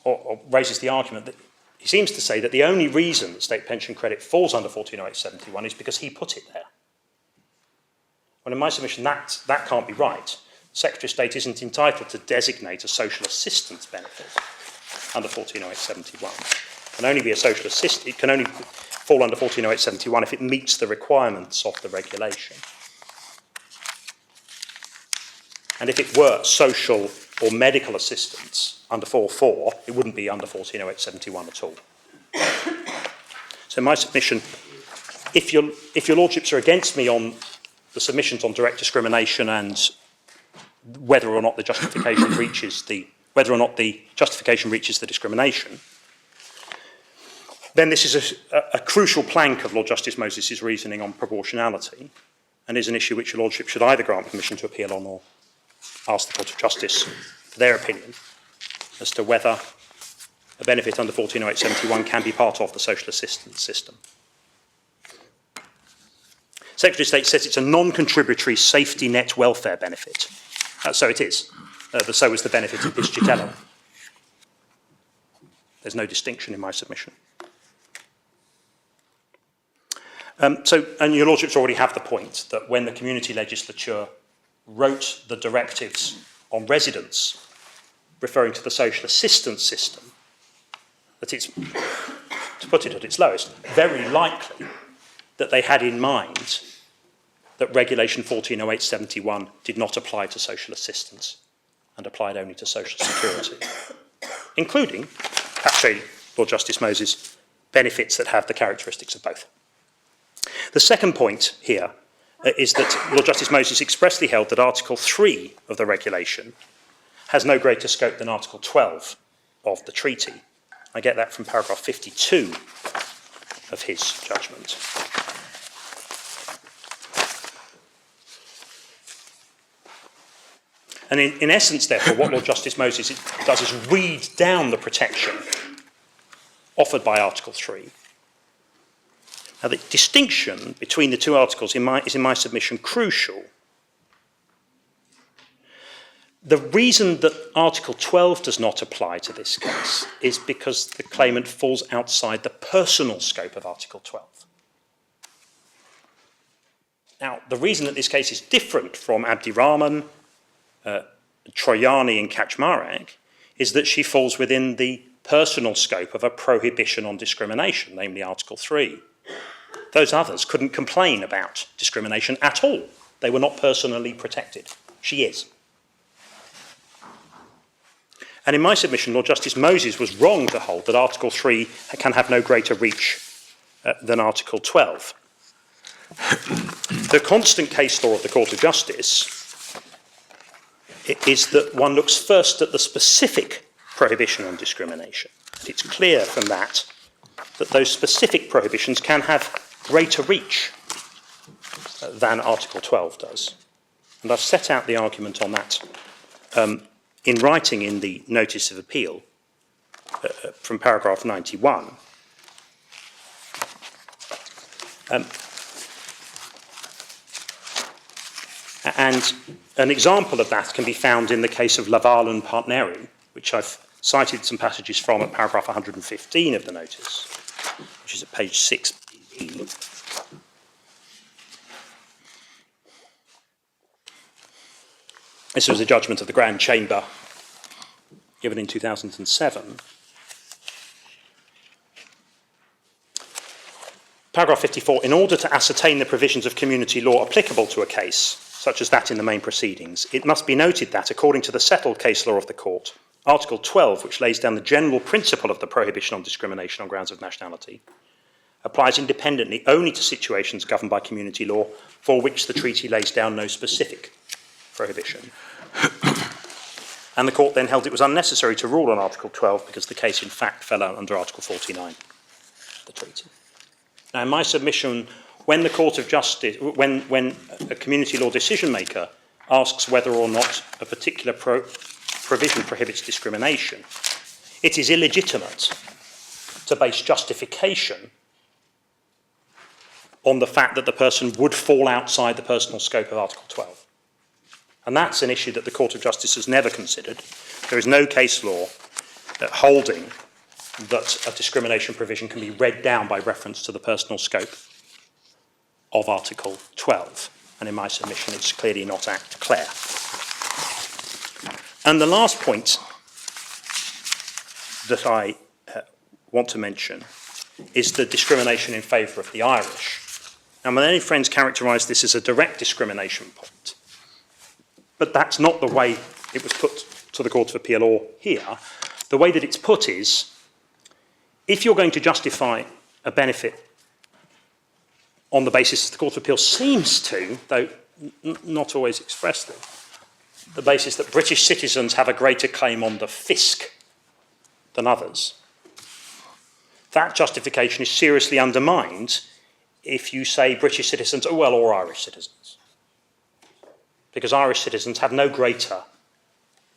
or raises the argument that he seems to say that the only reason that state pension credit falls under 140871 is because he put it there. Well, in my submission, that can't be right. The Secretary of State isn't entitled to designate a social assistance benefit under 140871. It can only be a social assist. It can only fall under 140871 if it meets the requirements of the regulation. And if it were social or medical assistance under 4.4, it wouldn't be under 140871 at all. So in my submission, if your lordships are against me on the submissions on direct discrimination and whether or not the justification reaches the discrimination, then this is a crucial plank of Lord Justice Moses' reasoning on proportionality, and is an issue which your lordship should either grant permission to appeal on or ask the Court of Justice for their opinion as to whether a benefit under 140871 can be part of the social assistance system. Secretary of State says it's a non-contributory safety net welfare benefit. So it is. So is the benefit of Piscitello. There's no distinction in my submission. And your lordships already have the point that when the community legislature wrote the directives on residents referring to the social assistance system, that it's, to put it at its lowest, very likely that they had in mind that Regulation 140871 did not apply to social assistance and applied only to social security, including, actually, Lord Justice Moses, benefits that have the characteristics of both. The second point here is that Lord Justice Moses expressly held that Article 3 of the regulation has no greater scope than Article 12 of the treaty. I get that from paragraph 52 of his judgment. And in essence, therefore, what Lord Justice Moses does is read down the protection offered by Article 3. Now, the distinction between the two articles is in my submission crucial. The reason that Article 12 does not apply to this case is because the claimant falls outside the personal scope of Article 12. Now, the reason that this case is different from Abdirahman, Trojani and Kaczmarek is that she falls within the personal scope of a prohibition on discrimination, namely Article 3. Those others couldn't complain about discrimination at all. They were not personally protected. She is. And in my submission, Lord Justice Moses was wrong to hold that Article 3 can have no greater reach than Article 12. The constant case law of the Court of Justice is that one looks first at the specific prohibition on discrimination. It's clear from that those specific prohibitions can have greater reach than Article 12 does. And I've set out the argument on that in writing in the Notice of Appeal from paragraph 91. And an example of that can be found in the case of Laval and Patmalniece, which I've cited some passages from at paragraph 115 of the notice, which is at page 6b. This was a judgment of the Grand Chamber given in 2007. Paragraph 54, in order to ascertain the provisions of community law applicable to a case, such as that in the main proceedings, it must be noted that, according to the settled case law of the court, Article 12, which lays down the general principle of the prohibition on discrimination on grounds of nationality, applies independently only to situations governed by community law for which the treaty lays down no specific prohibition. And the court then held it was unnecessary to rule on Article 12 because the case in fact fell out under Article 49 of the treaty. Now, in my submission, when the Court of Justice, when a community law decision maker asks whether or not a particular provision prohibits discrimination, it is illegitimate to base justification on the fact that the person would fall outside the personal scope of Article 12. And that's an issue that the Court of Justice has never considered. There is no case law holding that a discrimination provision can be read down by reference to the personal scope of Article 12. And in my submission, it's clearly not Act Clare. And the last point that I want to mention is the discrimination in favour of the Irish. Now, many friends characterise this as a direct discrimination point, but that's not the way it was put to the Court of Appeal or here. The way that it's put is, if you're going to justify a benefit on the basis the Court of Appeal seems to, though not always expressly, the basis that British citizens have a greater claim on the fisc than others, that justification is seriously undermined if you say British citizens, or Irish citizens. Because Irish citizens have no greater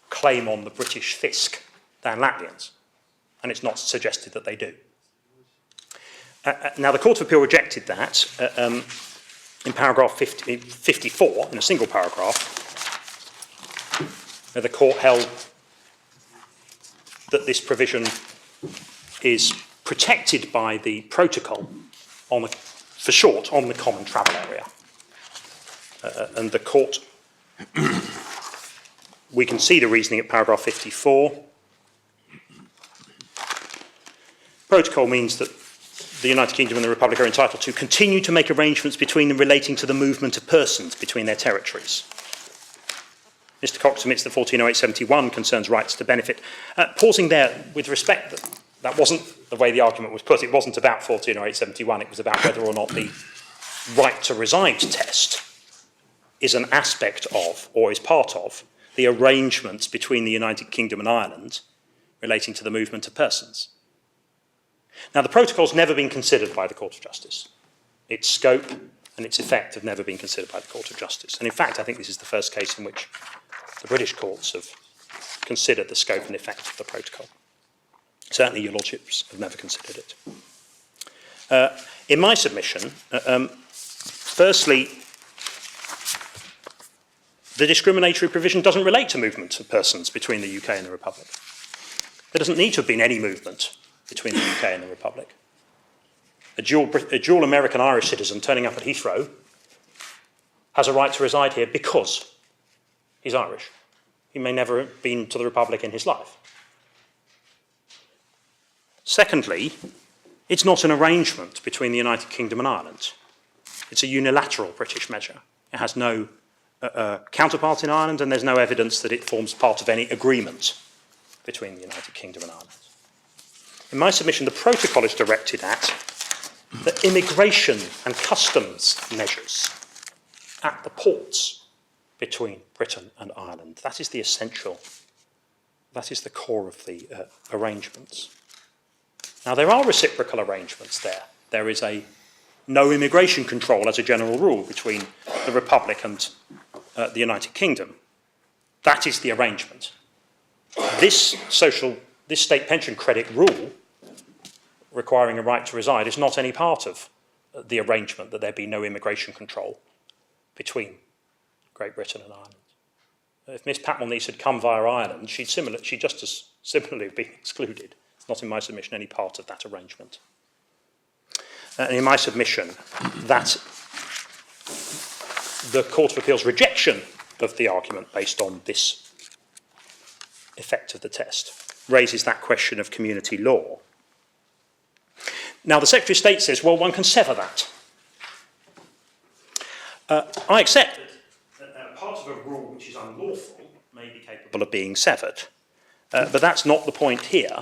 claim on the British fisc than Latvians, and it's not suggested that they do. Now, the Court of Appeal rejected that in paragraph 54, in a single paragraph, where the court held that this provision is protected by the protocol, for short, on the common travel area. And the court, we can see the reasoning at paragraph 54. Protocol means that the United Kingdom and the Republic are entitled to continue to make arrangements between them relating to the movement of persons between their territories. Mr. Cox admits that 1408/71 concerns rights to benefit. Pausing there, with respect, that wasn't the way the argument was put. It wasn't about 1408/71. It was about whether or not the right to reside test is an aspect of, or is part of, the arrangements between the United Kingdom and Ireland relating to the movement of persons. Now, the protocol's never been considered by the Court of Justice. Its scope and its effect have never been considered by the Court of Justice. And in fact, I think this is the first case in which the British courts have considered the scope and effect of the protocol. Certainly, your lordships have never considered it. In my submission, firstly, the discriminatory provision doesn't relate to movement of persons between the UK and the Republic. There doesn't need to have been any movement between the UK and the Republic. A dual American-Irish citizen turning up at Heathrow has a right to reside here because he's Irish. He may never have been to the Republic in his life. Secondly, it's not an arrangement between the United Kingdom and Ireland. It's a unilateral British measure. It has no counterpart in Ireland, and there's no evidence that it forms part of any agreement between the United Kingdom and Ireland. In my submission, the protocol is directed at the immigration and customs measures at the ports between Britain and Ireland. That is the essential, that is the core of the arrangements. Now, there are reciprocal arrangements there. There is a no immigration control as a general rule between the Republic and the United Kingdom. That is the arrangement. This state pension credit rule requiring a right to reside is not any part of the arrangement that there be no immigration control between Great Britain and Ireland. If Miss Patmalniece had come via Ireland, she'd just as similarly been excluded. It's not in my submission any part of that arrangement. And in my submission, that the Court of Appeal's rejection of the argument based on this effect of the test raises that question of community law. Now, the Secretary of State says, well, one can sever that. I accept that part of a rule which is unlawful may be capable of being severed, but that's not the point here.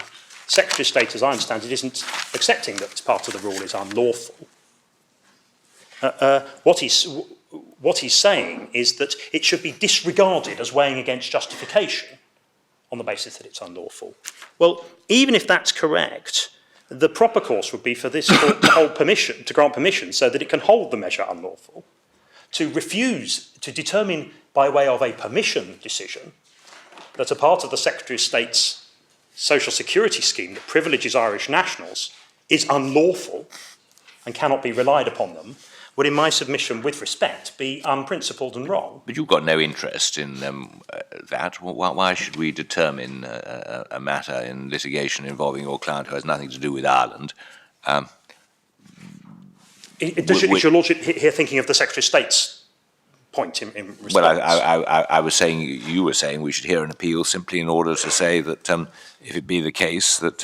Secretary of State, as I understand it, isn't accepting that part of the rule is unlawful. What he's saying is that it should be disregarded as weighing against justification on the basis that it's unlawful. Well, even if that's correct, the proper course would be for this court to grant permission so that it can hold the measure unlawful, to refuse to determine by way of a permission decision that a part of the Secretary of State's social security scheme that privileges Irish nationals is unlawful and cannot be relied upon them, would in my submission with respect be unprincipled and wrong. But you've got no interest in that. Why should we determine a matter in litigation involving your client who has nothing to do with Ireland? Is your Lordship here thinking of the Secretary of State's point in response? Well, I was saying, you were saying we should hear an appeal simply in order to say that if it be the case that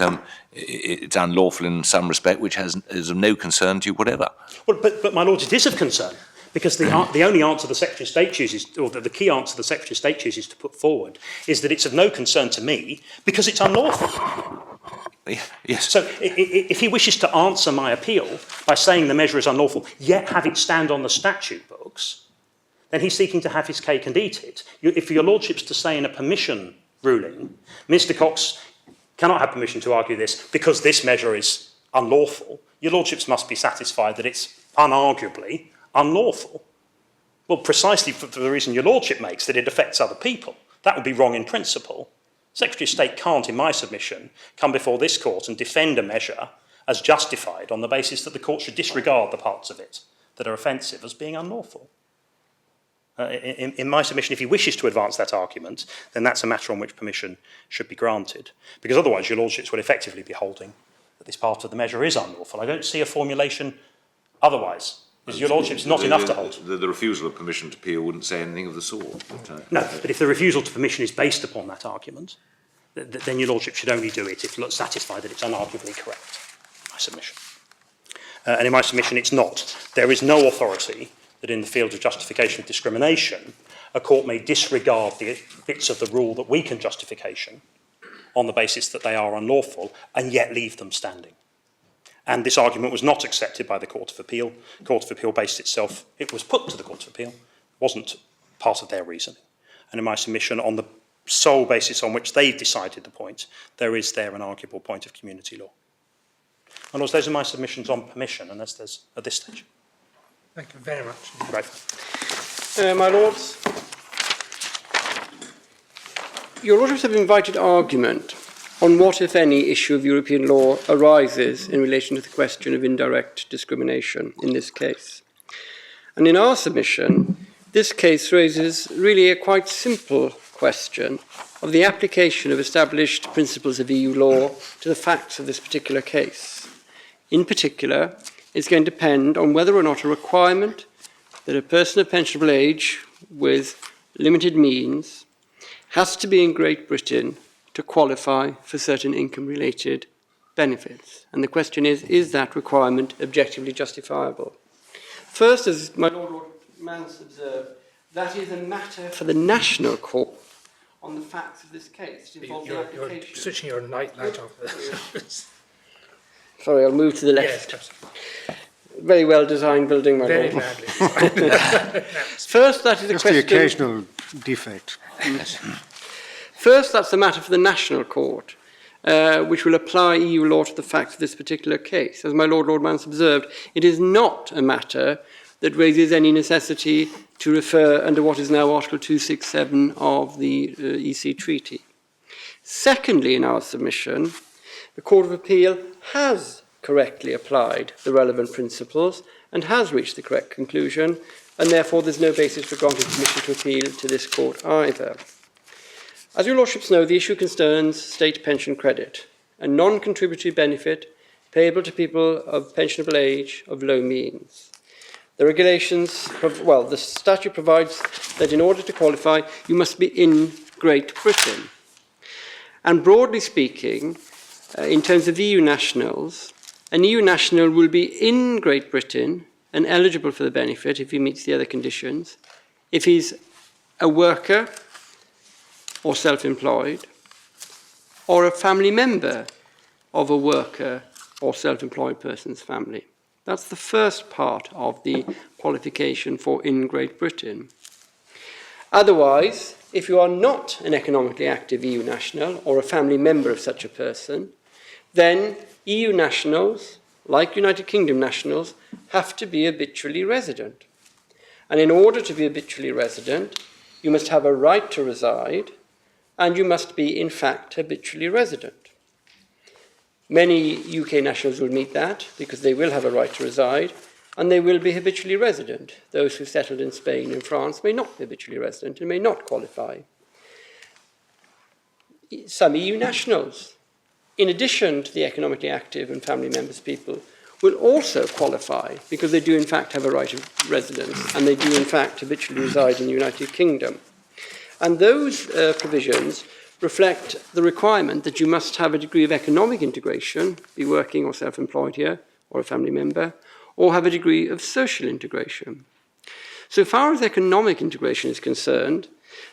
it's unlawful in some respect, which is of no concern to you whatever. Well, but my Lord, it is of concern, because the only answer the Secretary of State chooses, or the key answer the Secretary of State chooses to put forward, is that it's of no concern to me because it's unlawful. Yes. So if he wishes to answer my appeal by saying the measure is unlawful, yet have it stand on the statute books, then he's seeking to have his cake and eat it. If your Lordship's to say in a permission ruling, Mr. Cox cannot have permission to argue this because this measure is unlawful, your Lordships must be satisfied that it's unarguably unlawful. Well, precisely for the reason your Lordship makes, that it affects other people. That would be wrong in principle. Secretary of State can't, in my submission, come before this court and defend a measure as justified on the basis that the court should disregard the parts of it that are offensive as being unlawful. In my submission, if he wishes to advance that argument, then that's a matter on which permission should be granted, because otherwise your Lordships would effectively be holding that this part of the measure is unlawful. I don't see a formulation otherwise. Is your Lordship's not enough to hold? The refusal of permission to appeal wouldn't say anything of the sort. No, but if the refusal to permission is based upon that argument, then your Lordship should only do it if satisfied that it's unarguably correct. My submission. And in my submission, it's not. There is no authority that in the field of justification of discrimination, a court may disregard the bits of the rule that weaken justification on the basis that they are unlawful and yet leave them standing. And this argument was not accepted by the Court of Appeal. The Court of Appeal based itself, it was put to the Court of Appeal, wasn't part of their reasoning. And in my submission, on the sole basis on which they decided the point, there is there an arguable point of community law. My Lords, those are my submissions on permission, unless there's at this stage. Thank you very much. Right. My Lords, your Lordships have invited argument on what, if any, issue of European law arises in relation to the question of indirect discrimination in this case. And in our submission, this case raises really a quite simple question of the application of established principles of EU law to the facts of this particular case. In particular, it's going to depend on whether or not a requirement that a person of pensionable age with limited means has to be in Great Britain to qualify for certain income-related benefits. And the question is that requirement objectively justifiable? First, as my Lord Mance observed, that is a matter for the national court on the facts of this case. It involves the application. You're switching your night light off. Sorry, I'll move to the left. Yes, Very well designed building, my very Lord. badly. First, that is a Just question. the occasional defect. First, that's a matter for the national court. which will apply EU law to the facts of this particular case. As my Lord Mance observed, it is not a matter that raises any necessity to refer under what is now Article 267 of the EC Treaty. Secondly, in our submission, the Court of Appeal has correctly applied the relevant principles and has reached the correct conclusion, and therefore there's no basis for granting permission to appeal to this court either. As your Lordships know, the issue concerns state pension credit, a non-contributory benefit payable to people of pensionable age of low means. The the statute provides that in order to qualify, you must be in Great Britain. And broadly speaking, in terms of EU nationals, an EU national will be in Great Britain and eligible for the benefit if he meets the other conditions, if he's a worker or self-employed, or a family member of a worker or self-employed person's family. That's the first part of the qualification for in Great Britain. Otherwise, if you are not an economically active EU national or a family member of such a person, then EU nationals, like United Kingdom nationals, have to be habitually resident. And in order to be habitually resident, you must have a right to reside, and you must be, in fact, habitually resident. Many UK nationals will meet that because they will have a right to reside and they will be habitually resident. Those who settled in Spain and France may not be habitually resident and may not qualify. Some EU nationals, in addition to the economically active and family members people, will also qualify because they do in fact have a right of residence and they do in fact habitually reside in the United Kingdom. And those provisions reflect the requirement that you must have a degree of economic integration, be working or self-employed here, or a family member, or have a degree of social integration. So far as economic integration is concerned,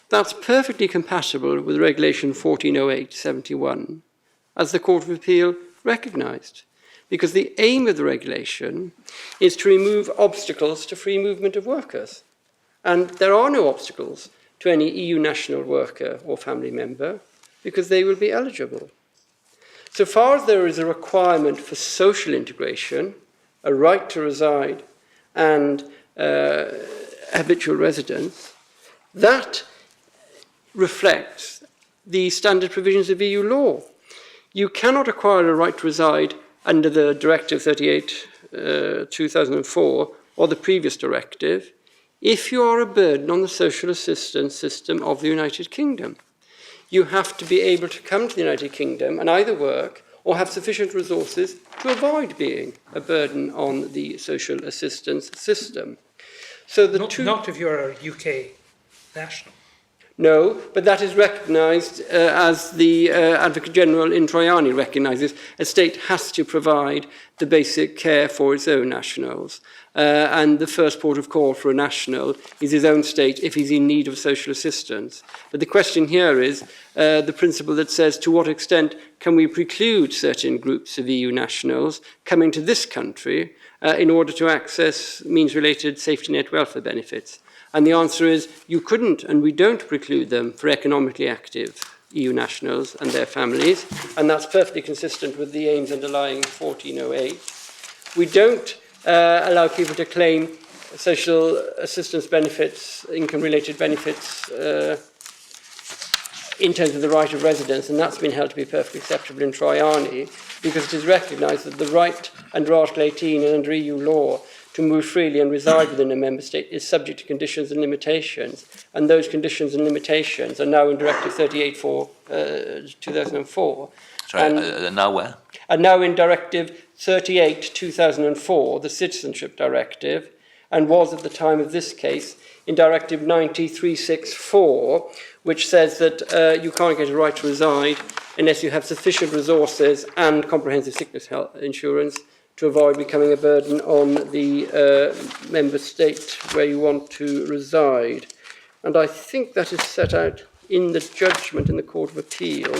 that's perfectly compatible with Regulation 1408/71, as the Court of Appeal recognised, because the aim of the regulation is to remove obstacles to free movement of workers. And there are no obstacles to any EU national worker or family member, because they will be eligible. So far as there is a requirement for social integration, a right to reside, and habitual residence, that reflects the standard provisions of EU law. You cannot acquire a right to reside under the Directive 38/2004 or the previous directive if you are a burden on the social assistance system of the United Kingdom. You have to be able to come to the United Kingdom and either work or have sufficient resources to avoid being a burden on the social assistance system. So Not if you're a UK national. No, but that is recognised as the Advocate General in Troiani recognises. A state has to provide the basic care for its own nationals. And the first port of call for a national is his own state if he's in need of social assistance. But the question here is the principle that says to what extent can we preclude certain groups of EU nationals coming to this country in order to access means-related safety net welfare benefits? And the answer is you couldn't, and we don't preclude them for economically active EU nationals and their families, and that's perfectly consistent with the aims underlying 1408. We don't allow people to claim social assistance benefits, income-related benefits, in terms of the right of residence, and that's been held to be perfectly acceptable in Troiani, because it is recognised that the right under Article 18 and under EU law to move freely and reside within a member state is subject to conditions and limitations, and those conditions and limitations are now in Directive 38/2004. Sorry, now where? And now in Directive 38/2004, the Citizenship Directive, and was at the time of this case in Directive 90/364, which says that you can't get a right to reside unless you have sufficient resources and comprehensive sickness health insurance to avoid becoming a burden on the member state where you want to reside. And I think that is set out in the judgment in the Court of Appeal.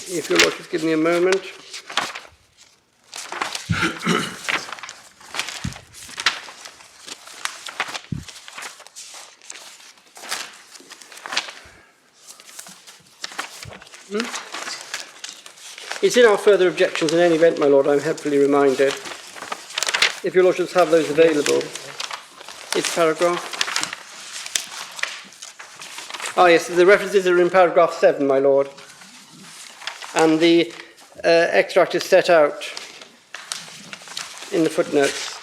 If you'll just give me a moment. It's in our further objections in any event, my lord, I'm helpfully reminded. If your lordships have those available. It's paragraph. Ah, yes, the references are in paragraph 7, my lord. And the extract is set out in the footnotes.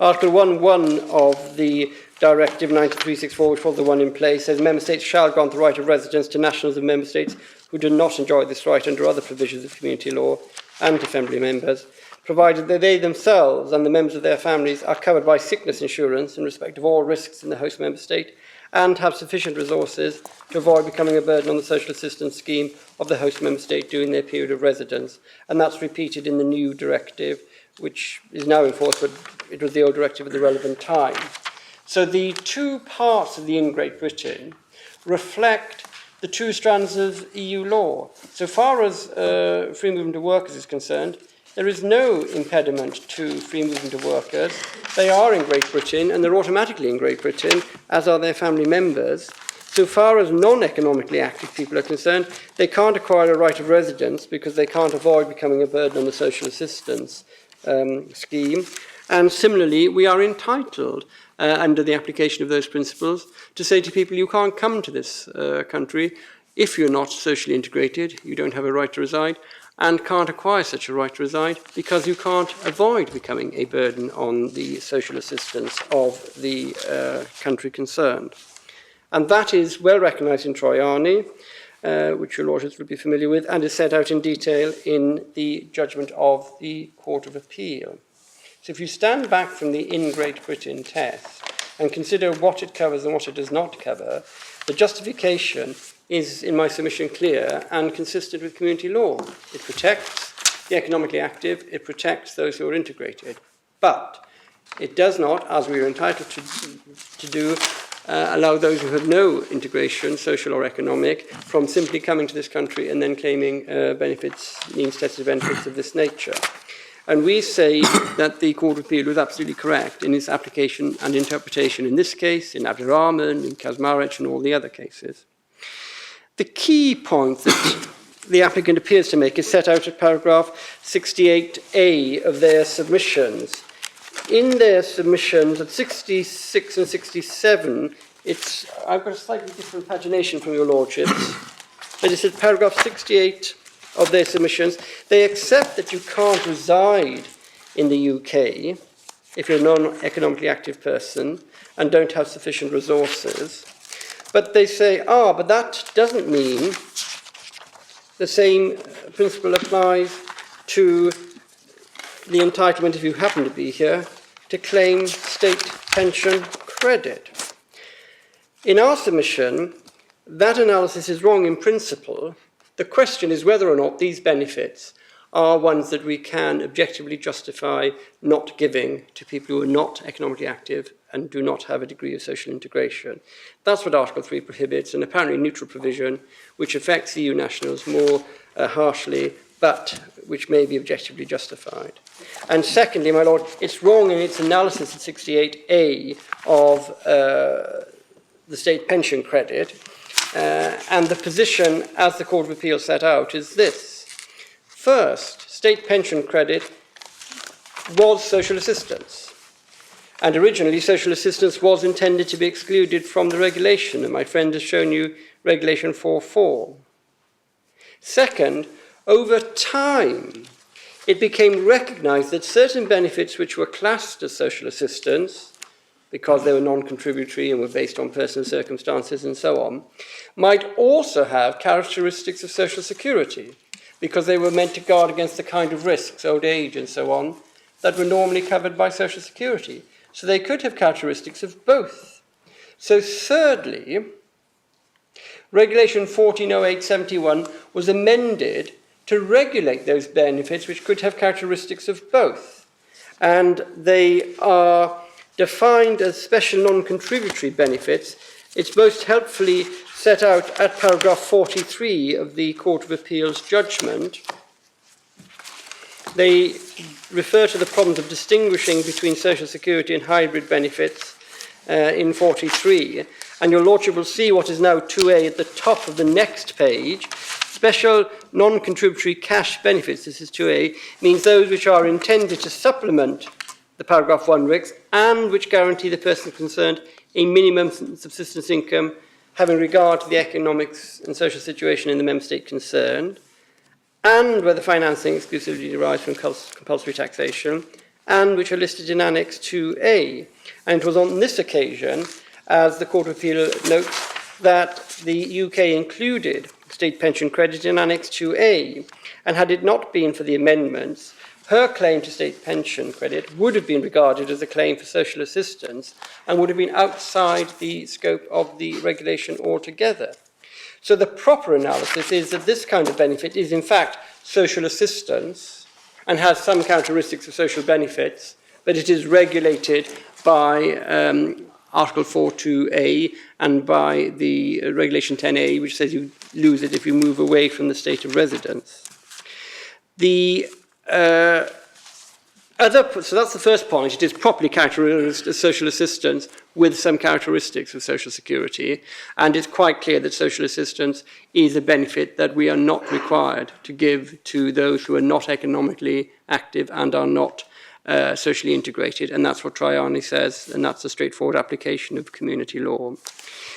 Article 1.1 of the Directive 9364, which was the one in place, says Member States shall grant the right of residence to nationals of Member States who do not enjoy this right under other provisions of community law and to family members, provided that they themselves and the members of their families are covered by sickness insurance in respect of all risks in the host Member State and have sufficient resources to avoid becoming a burden on the social assistance scheme of the host Member State during their period of residence. And that's repeated in the new directive, which is now in force, but it was the old directive at the relevant time. So the two parts of the in Great Britain reflect the two strands of EU law. So far as free movement of workers is concerned, there is no impediment to free movement of workers. They are in Great Britain, and they're automatically in Great Britain, as are their family members. So far as non-economically active people are concerned, they can't acquire a right of residence because they can't avoid becoming a burden on the social assistance scheme. And similarly, we are entitled, under the application of those principles, to say to people, you can't come to this country if you're not socially integrated, you don't have a right to reside, and can't acquire such a right to reside because you can't avoid becoming a burden on the social assistance of the country concerned. And that is well recognised in Troiani, which your lordships will be familiar with, and is set out in detail in the judgment of the Court of Appeal. So if you stand back from the in Great Britain test and consider what it covers and what it does not cover, the justification is, in my submission, clear and consistent with community law. It protects the economically active, it protects those who are integrated. But it does not, as we are entitled to do, allow those who have no integration, social or economic, from simply coming to this country and then claiming benefits, means-tested benefits of this nature. And we say that the Court of Appeal was absolutely correct in its application and interpretation in this case, in Abdurrahman, in Kazmarich, and all the other cases. The key point that the applicant appears to make is set out at paragraph 68A of their submissions. In their submissions at 66 and 67, I've got a slightly different pagination from your lordships, but it's at paragraph 68 of their submissions. They accept that you can't reside in the UK if you're a non-economically active person and don't have sufficient resources. But they say, but that doesn't mean the same principle applies to the entitlement, if you happen to be here, to claim state pension credit. In our submission, that analysis is wrong in principle. The question is whether or not these benefits are ones that we can objectively justify not giving to people who are not economically active and do not have a degree of social integration. That's what Article 3 prohibits, an apparently neutral provision which affects EU nationals more harshly, but which may be objectively justified. And secondly, my lord, it's wrong in its analysis at 68A of the state pension credit, and the position, as the Court of Appeal set out, is this. First, state pension credit was social assistance, and originally social assistance was intended to be excluded from the regulation, and my friend has shown you Regulation 4.4. Second, over time, it became recognised that certain benefits which were classed as social assistance, because they were non-contributory and were based on personal circumstances and so on, might also have characteristics of social security, because they were meant to guard against the kind of risks, old age and so on, that were normally covered by social security. So they could have characteristics of both. So thirdly, Regulation 1408/71 was amended to regulate those benefits which could have characteristics of both. And they are defined as special non-contributory benefits. It's most helpfully set out at paragraph 43 of the Court of Appeal's judgment. They refer to the problems of distinguishing between social security and hybrid benefits in 43. and your Lordship will see what is now 2A at the top of the next page. Special non-contributory cash benefits, this is 2A, means those which are intended to supplement the paragraph 1 regs and which guarantee the person concerned a minimum subsistence income having regard to the economics and social situation in the member state concerned, and where the financing exclusively derives from compulsory taxation, and which are listed in Annex 2A. And it was on this occasion, as the Court of Appeal notes, that the UK included state pension credit in Annex 2A, and had it not been for the amendments, her claim to state pension credit would have been regarded as a claim for social assistance and would have been outside the scope of the regulation altogether. So the proper analysis is that this kind of benefit is in fact social assistance and has some characteristics of social benefits, but it is regulated by Article 4.2a and by the Regulation 10a, which says you lose it if you move away from the state of residence. So that's the first point. It is properly characterised as social assistance with some characteristics of social security, and it's quite clear that social assistance is a benefit that we are not required to give to those who are not economically active and are not socially integrated, and that's what Traiani says, and that's a straightforward application of community law.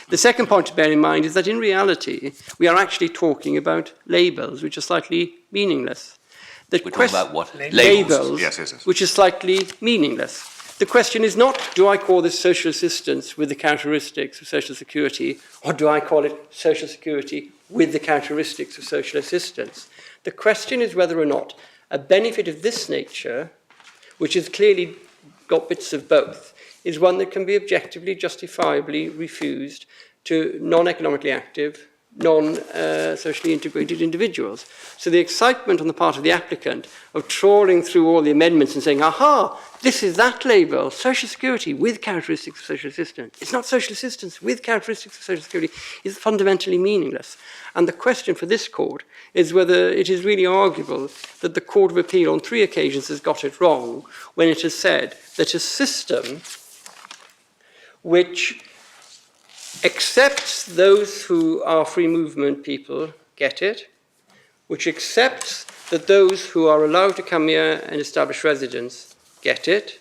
The second point to bear in mind is that in reality, we are actually talking about labels which are slightly meaningless. We're talking about what? Labels, Yes. which is slightly meaningless. The question is not, do I call this social assistance with the characteristics of social security, or do I call it social security with the characteristics of social assistance? The question is whether or not a benefit of this nature, which has clearly got bits of both, is one that can be objectively, justifiably refused to non-economically active, non-socially integrated individuals. So the excitement on the part of the applicant of trawling through all the amendments and saying, aha, this is that label, social security with characteristics of social assistance. It's not social assistance with characteristics of social security, is fundamentally meaningless. And the question for this court is whether it is really arguable that the Court of Appeal on 3 occasions has got it wrong when it has said that a system which accepts those who are free movement people get it, which accepts that those who are allowed to come here and establish residence get it,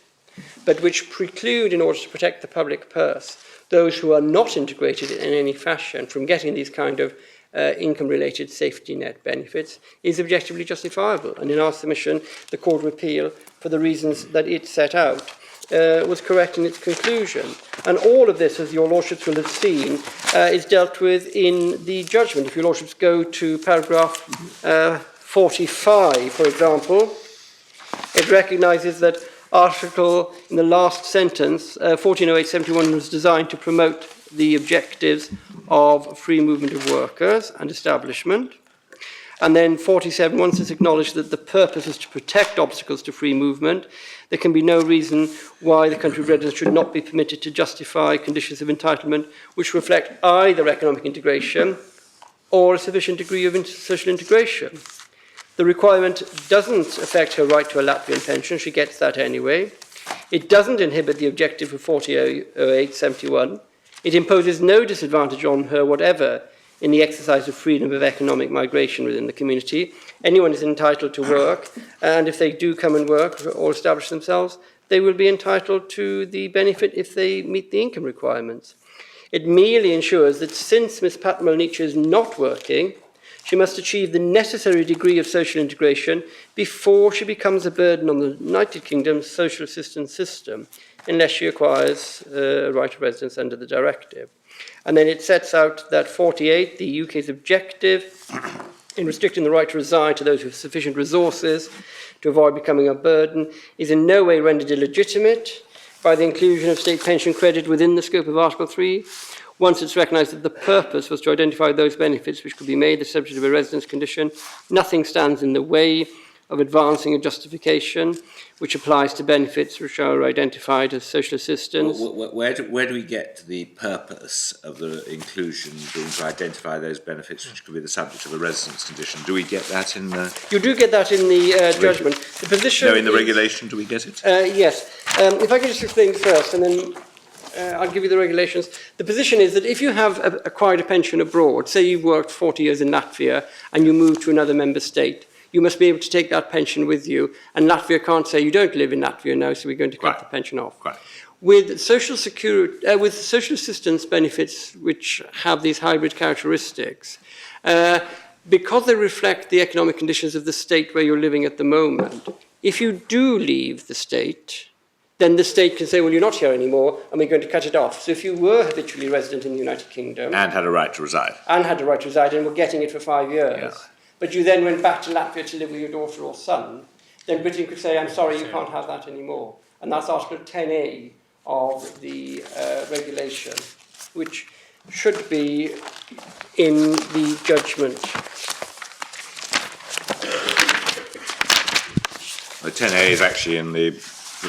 but which preclude, in order to protect the public purse, those who are not integrated in any fashion from getting these kind of income-related safety net benefits, is objectively justifiable. And in our submission, the Court of Appeal, for the reasons that it set out, was correct in its conclusion. And all of this, as your Lordships will have seen, is dealt with in the judgment. If your Lordships go to paragraph 45, for example, it recognises that article, in the last sentence, 140871 was designed to promote the objectives of free movement of workers and establishment. And then 47, once it's acknowledged that the purpose is to protect obstacles to free movement, there can be no reason why the country of residence should not be permitted to justify conditions of entitlement which reflect either economic integration or a sufficient degree of social integration. The requirement doesn't affect her right to a Latvian pension, she gets that anyway. It doesn't inhibit the objective of 400871. It imposes no disadvantage on her whatever in the exercise of freedom of economic migration within the community. Anyone is entitled to work, and if they do come and work or establish themselves, they will be entitled to the benefit if they meet the income requirements. It merely ensures that since Ms. Patmalniece is not working, she must achieve the necessary degree of social integration before she becomes a burden on the United Kingdom's social assistance system, unless she acquires a right of residence under the directive. And then it sets out that 48, the UK's objective in restricting the right to reside to those who have sufficient resources to avoid becoming a burden is in no way rendered illegitimate by the inclusion of state pension credit within the scope of Article 3. Once it's recognised that the purpose was to identify those benefits which could be made the subject of a residence condition, nothing stands in the way of advancing a justification which applies to benefits which are identified as social assistance. Where do we get the purpose of the inclusion being to identify those benefits which could be the subject of a residence condition? Do we get that in the... You do get that in the judgment. The position No, in the regulation, do we get it? Yes. If I could just explain first, and then I'll give you the regulations. The position is that if you have acquired a pension abroad, say you've worked 40 years in Latvia and you move to another member state, you must be able to take that pension with you, and Latvia can't say you don't live in Latvia now, so we're going to cut the pension off. Right. With social assistance benefits which have these hybrid characteristics, because they reflect the economic conditions of the state where you're living at the moment, if you do leave the state, then the state can say, well, you're not here anymore, and we're going to cut it off. So if you were habitually resident in the United Kingdom... And had a right to reside. And had a right to reside, and were getting it for 5 years, but you then went back to Latvia to live with your daughter or son, then Britain could say, I'm sorry, you can't have that anymore. And that's Article 10A of the regulation, which should be in the judgment. The 10A is actually in the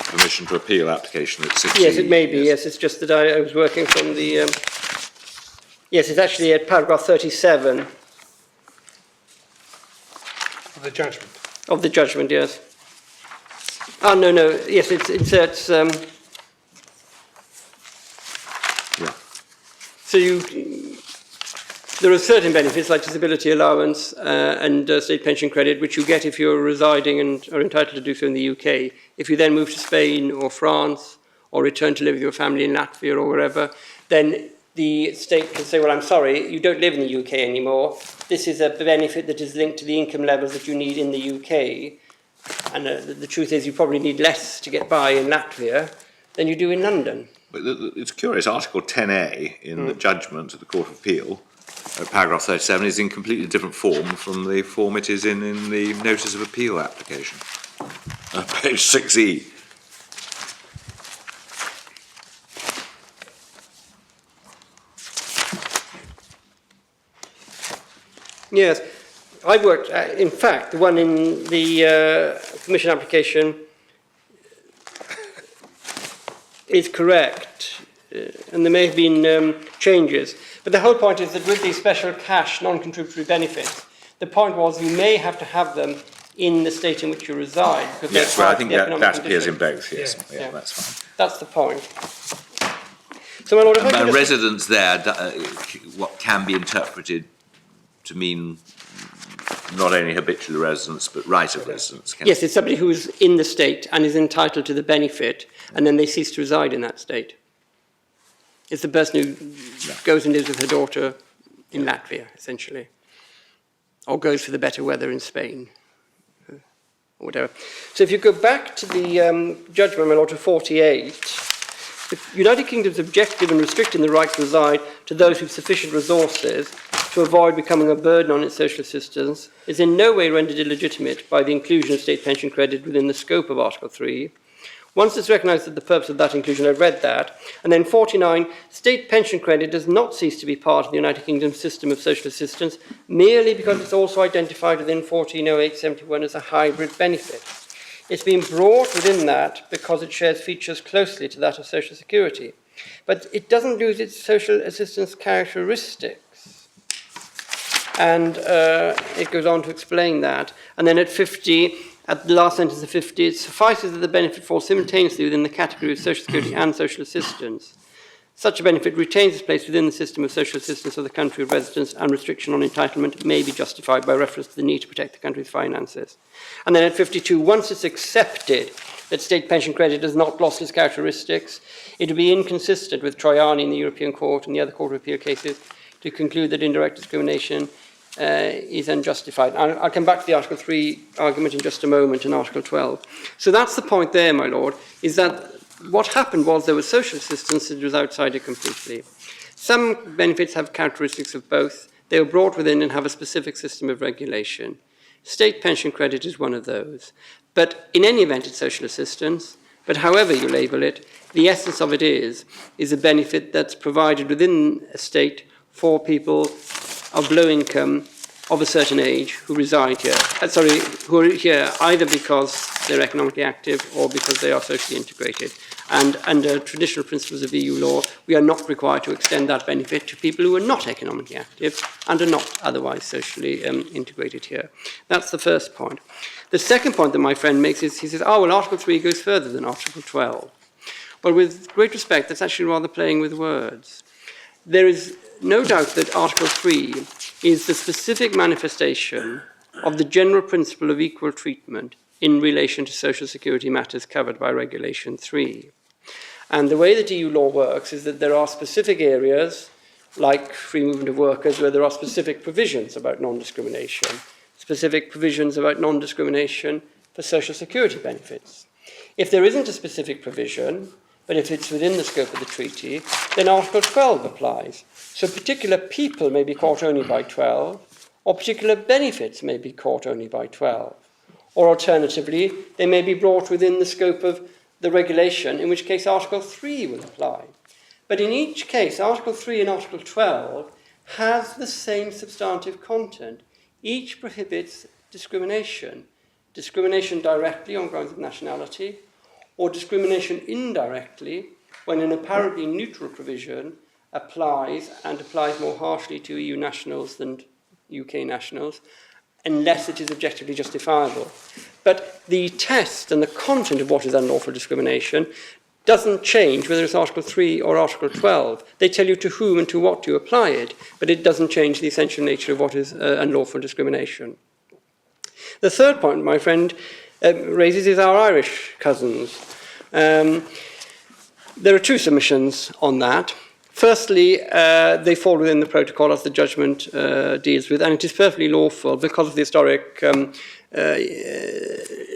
permission to appeal application at 6E. Yes, it may be, yes. It's just that I was working from the... yes, it's actually at paragraph 37. Of the judgment. Of the judgment, yes. Oh, no, yes, it inserts... So there are certain benefits like disability allowance and state pension credit, which you get if you're residing and are entitled to do so in the UK. If you then move to Spain or France or return to live with your family in Latvia or wherever, then the state can say, well, I'm sorry, you don't live in the UK anymore. This is a benefit that is linked to the income levels that you need in the UK. And the truth is you probably need less to get by in Latvia than you do in London. But it's curious, Article 10A in the judgment of the Court of Appeal, paragraph 37, is in completely different form from the form it is in the Notice of Appeal application. Page 6E. Yes, I've worked, in fact, the one in the Commission application is correct, and there may have been changes. But the whole point is that with these special cash non-contributory benefits, the point was you may have to have them in the state in which you reside. Yes, well, I think that appears in both, yes. Yeah, that's fine. That's the point. So, my Lord, if I could residence there, what can be interpreted to mean not only habitual residence, but right of residence. Yes, it's somebody who is in the state and is entitled to the benefit, and then they cease to reside in that state. It's the person who goes and lives with her daughter in Latvia, essentially, or goes for the better weather in Spain, or whatever. So if you go back to the judgment, my Lord, to 48, the United Kingdom's objective in restricting the right to reside to those with sufficient resources to avoid becoming a burden on its social assistance is in no way rendered illegitimate by the inclusion of state pension credit within the scope of Article 3. Once it's recognised that the purpose of that inclusion, I've read that. And then 49, state pension credit does not cease to be part of the United Kingdom's system of social assistance merely because it's also identified within 1408/71 as a hybrid benefit. It's been brought within that because it shares features closely to that of Social Security. But it doesn't lose its social assistance characteristics. And it goes on to explain that. And then at 50, at the last sentence of 50, it suffices that the benefit falls simultaneously within the category of Social Security and social assistance. Such a benefit retains its place within the system of social assistance of the country of residence, and restriction on entitlement may be justified by reference to the need to protect the country's finances. And then at 52, once it's accepted that state pension credit has not lost its characteristics, it would be inconsistent with Troiani in the European Court and the other Court of Appeal cases to conclude that indirect discrimination is unjustified. I'll come back to the Article 3 argument in just a moment in Article 12. So that's the point there, my Lord, is that what happened was there was social assistance that was outside it completely. Some benefits have characteristics of both. They were brought within and have a specific system of regulation. State pension credit is one of those. But in any event, it's social assistance. But however you label it, the essence of it is a benefit that's provided within a state for people of low income of a certain age who reside here. Who are here either because they're economically active or because they are socially integrated. And under traditional principles of EU law, we are not required to extend that benefit to people who are not economically active and are not otherwise socially integrated here. That's the first point. The second point that my friend makes is, he says, oh, well, Article 3 goes further than Article 12. Well, with great respect, that's actually rather playing with words. There is no doubt that Article 3 is the specific manifestation of the general principle of equal treatment in relation to social security matters covered by Regulation 3. And the way that EU law works is that there are specific areas, like free movement of workers, where there are specific provisions about non-discrimination, specific provisions about non-discrimination for social security benefits. If there isn't a specific provision, but if it's within the scope of the treaty, then Article 12 applies. So particular people may be caught only by 12, or particular benefits may be caught only by 12. Or alternatively, they may be brought within the scope of the regulation, in which case Article 3 will apply. But in each case, Article 3 and Article 12 has the same substantive content. Each prohibits discrimination. Discrimination directly on grounds of nationality, or discrimination indirectly when an apparently neutral provision applies and applies more harshly to EU nationals than UK nationals, unless it is objectively justifiable. But the test and the content of what is unlawful discrimination doesn't change whether it's Article 3 or Article 12. They tell you to whom and to what you apply it, but it doesn't change the essential nature of what is unlawful discrimination. The third point my friend raises is our Irish cousins. There are two submissions on that. Firstly, they fall within the protocol as the judgment deals with, and it is perfectly lawful because of the historic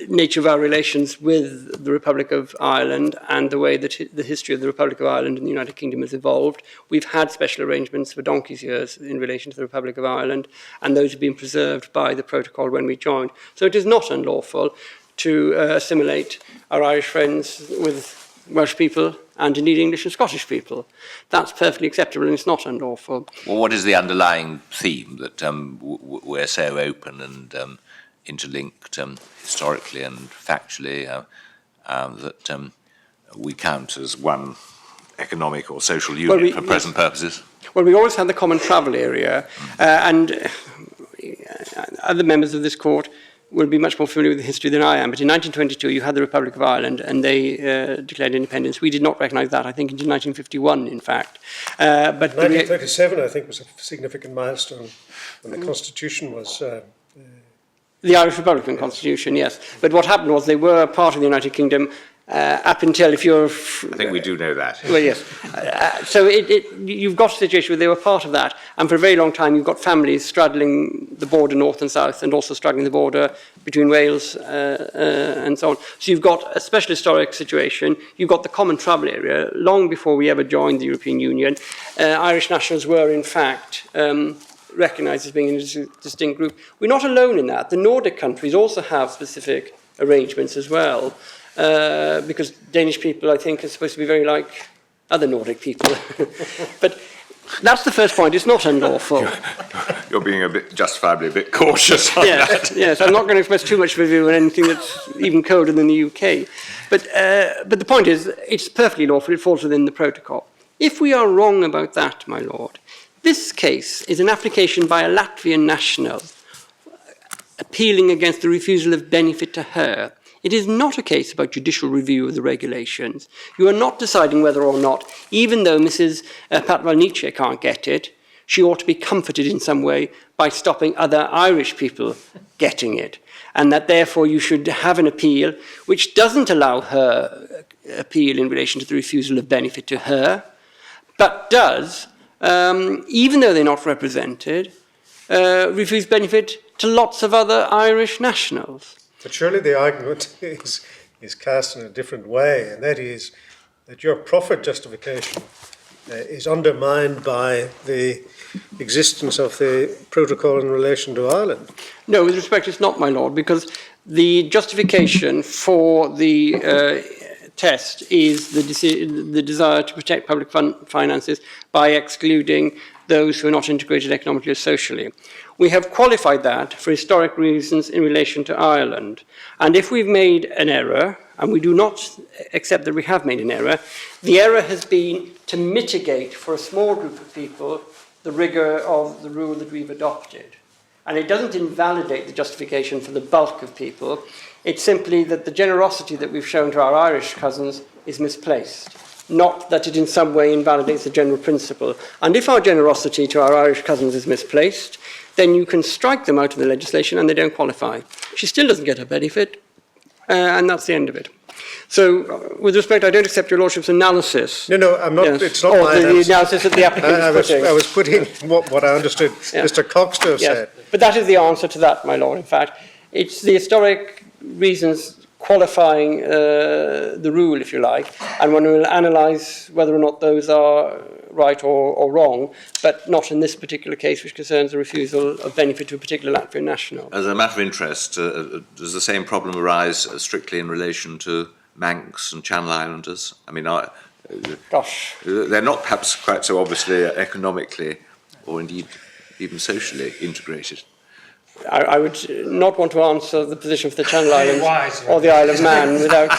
nature of our relations with the Republic of Ireland and the way that the history of the Republic of Ireland and the United Kingdom has evolved. We've had special arrangements for donkey's years in relation to the Republic of Ireland, and those have been preserved by the protocol when we joined. So it is not unlawful to assimilate our Irish friends with Welsh people and indeed English and Scottish people. That's perfectly acceptable and it's not unlawful. Well, what is the underlying theme that we're so open and interlinked historically and factually that We count as one economic or social unit for present purposes. Well, we always had the common travel area, and other members of this court will be much more familiar with the history than I am. But in 1922, you had the Republic of Ireland, and they declared independence. We did not recognise that, I think, until 1951, in fact. But 1937, I think, was a significant milestone when the Constitution was... the Irish Republican Constitution, yes. But what happened was they were part of the United Kingdom up until, if you're... I think we do know that. Well, yes. So you've got a situation where they were part of that, and for a very long time you've got families straddling the border north and south, and also straddling the border between Wales and so on. So you've got a special historic situation, you've got the common travel area. Long before we ever joined the European Union, Irish nationals were, in fact, recognised as being a distinct group. We're not alone in that. The Nordic countries also have specific arrangements as well. Because Danish people, I think, are supposed to be very like other Nordic people. But that's the first point. It's not unlawful. You're being justifiably a bit cautious on that. Yes, I'm not going to express too much of a view on anything that's even colder than the UK. But the point is, it's perfectly lawful. It falls within the protocol. If we are wrong about that, my lord, this case is an application by a Latvian national appealing against the refusal of benefit to her. It is not a case about judicial review of the regulations. You are not deciding whether or not, even though Mrs. Patmalniece can't get it, she ought to be comforted in some way by stopping other Irish people getting it. And that therefore you should have an appeal which doesn't allow her appeal in relation to the refusal of benefit to her, but does, even though they're not represented, refuse benefit to lots of other Irish nationals. But surely the argument is cast in a different way, and that is that your profit justification is undermined by the existence of the protocol in relation to Ireland. No, with respect, it's not, my lord, because the justification for the test is the desire to protect public finances by excluding those who are not integrated economically or socially. We have qualified that for historic reasons in relation to Ireland. And if we've made an error, and we do not accept that we have made an error, the error has been to mitigate for a small group of people the rigour of the rule that we've adopted. and it doesn't invalidate the justification for the bulk of people. It's simply that the generosity that we've shown to our Irish cousins is misplaced, not that it in some way invalidates the general principle. And if our generosity to our Irish cousins is misplaced, then you can strike them out of the legislation and they don't qualify. She still doesn't get a benefit, and that's the end of it. So, with respect, I don't accept your Lordship's analysis. No, I'm not. Yes. It's not my the analysis that the applicant is putting. I was putting what I understood Mr. Cox to have said. But that is the answer to that, my Lord, in fact. It's the historic reasons qualifying the rule, if you like, and one will analyse whether or not those are right or wrong, but not in this particular case, which concerns the refusal of benefit to a particular Latvian national. As a matter of interest, does the same problem arise strictly in relation to Manx and Channel Islanders? I mean, Gosh. they're not perhaps quite so obviously economically or indeed even socially integrated. I would not want to answer the position for the Channel Islands or the Isle of Man without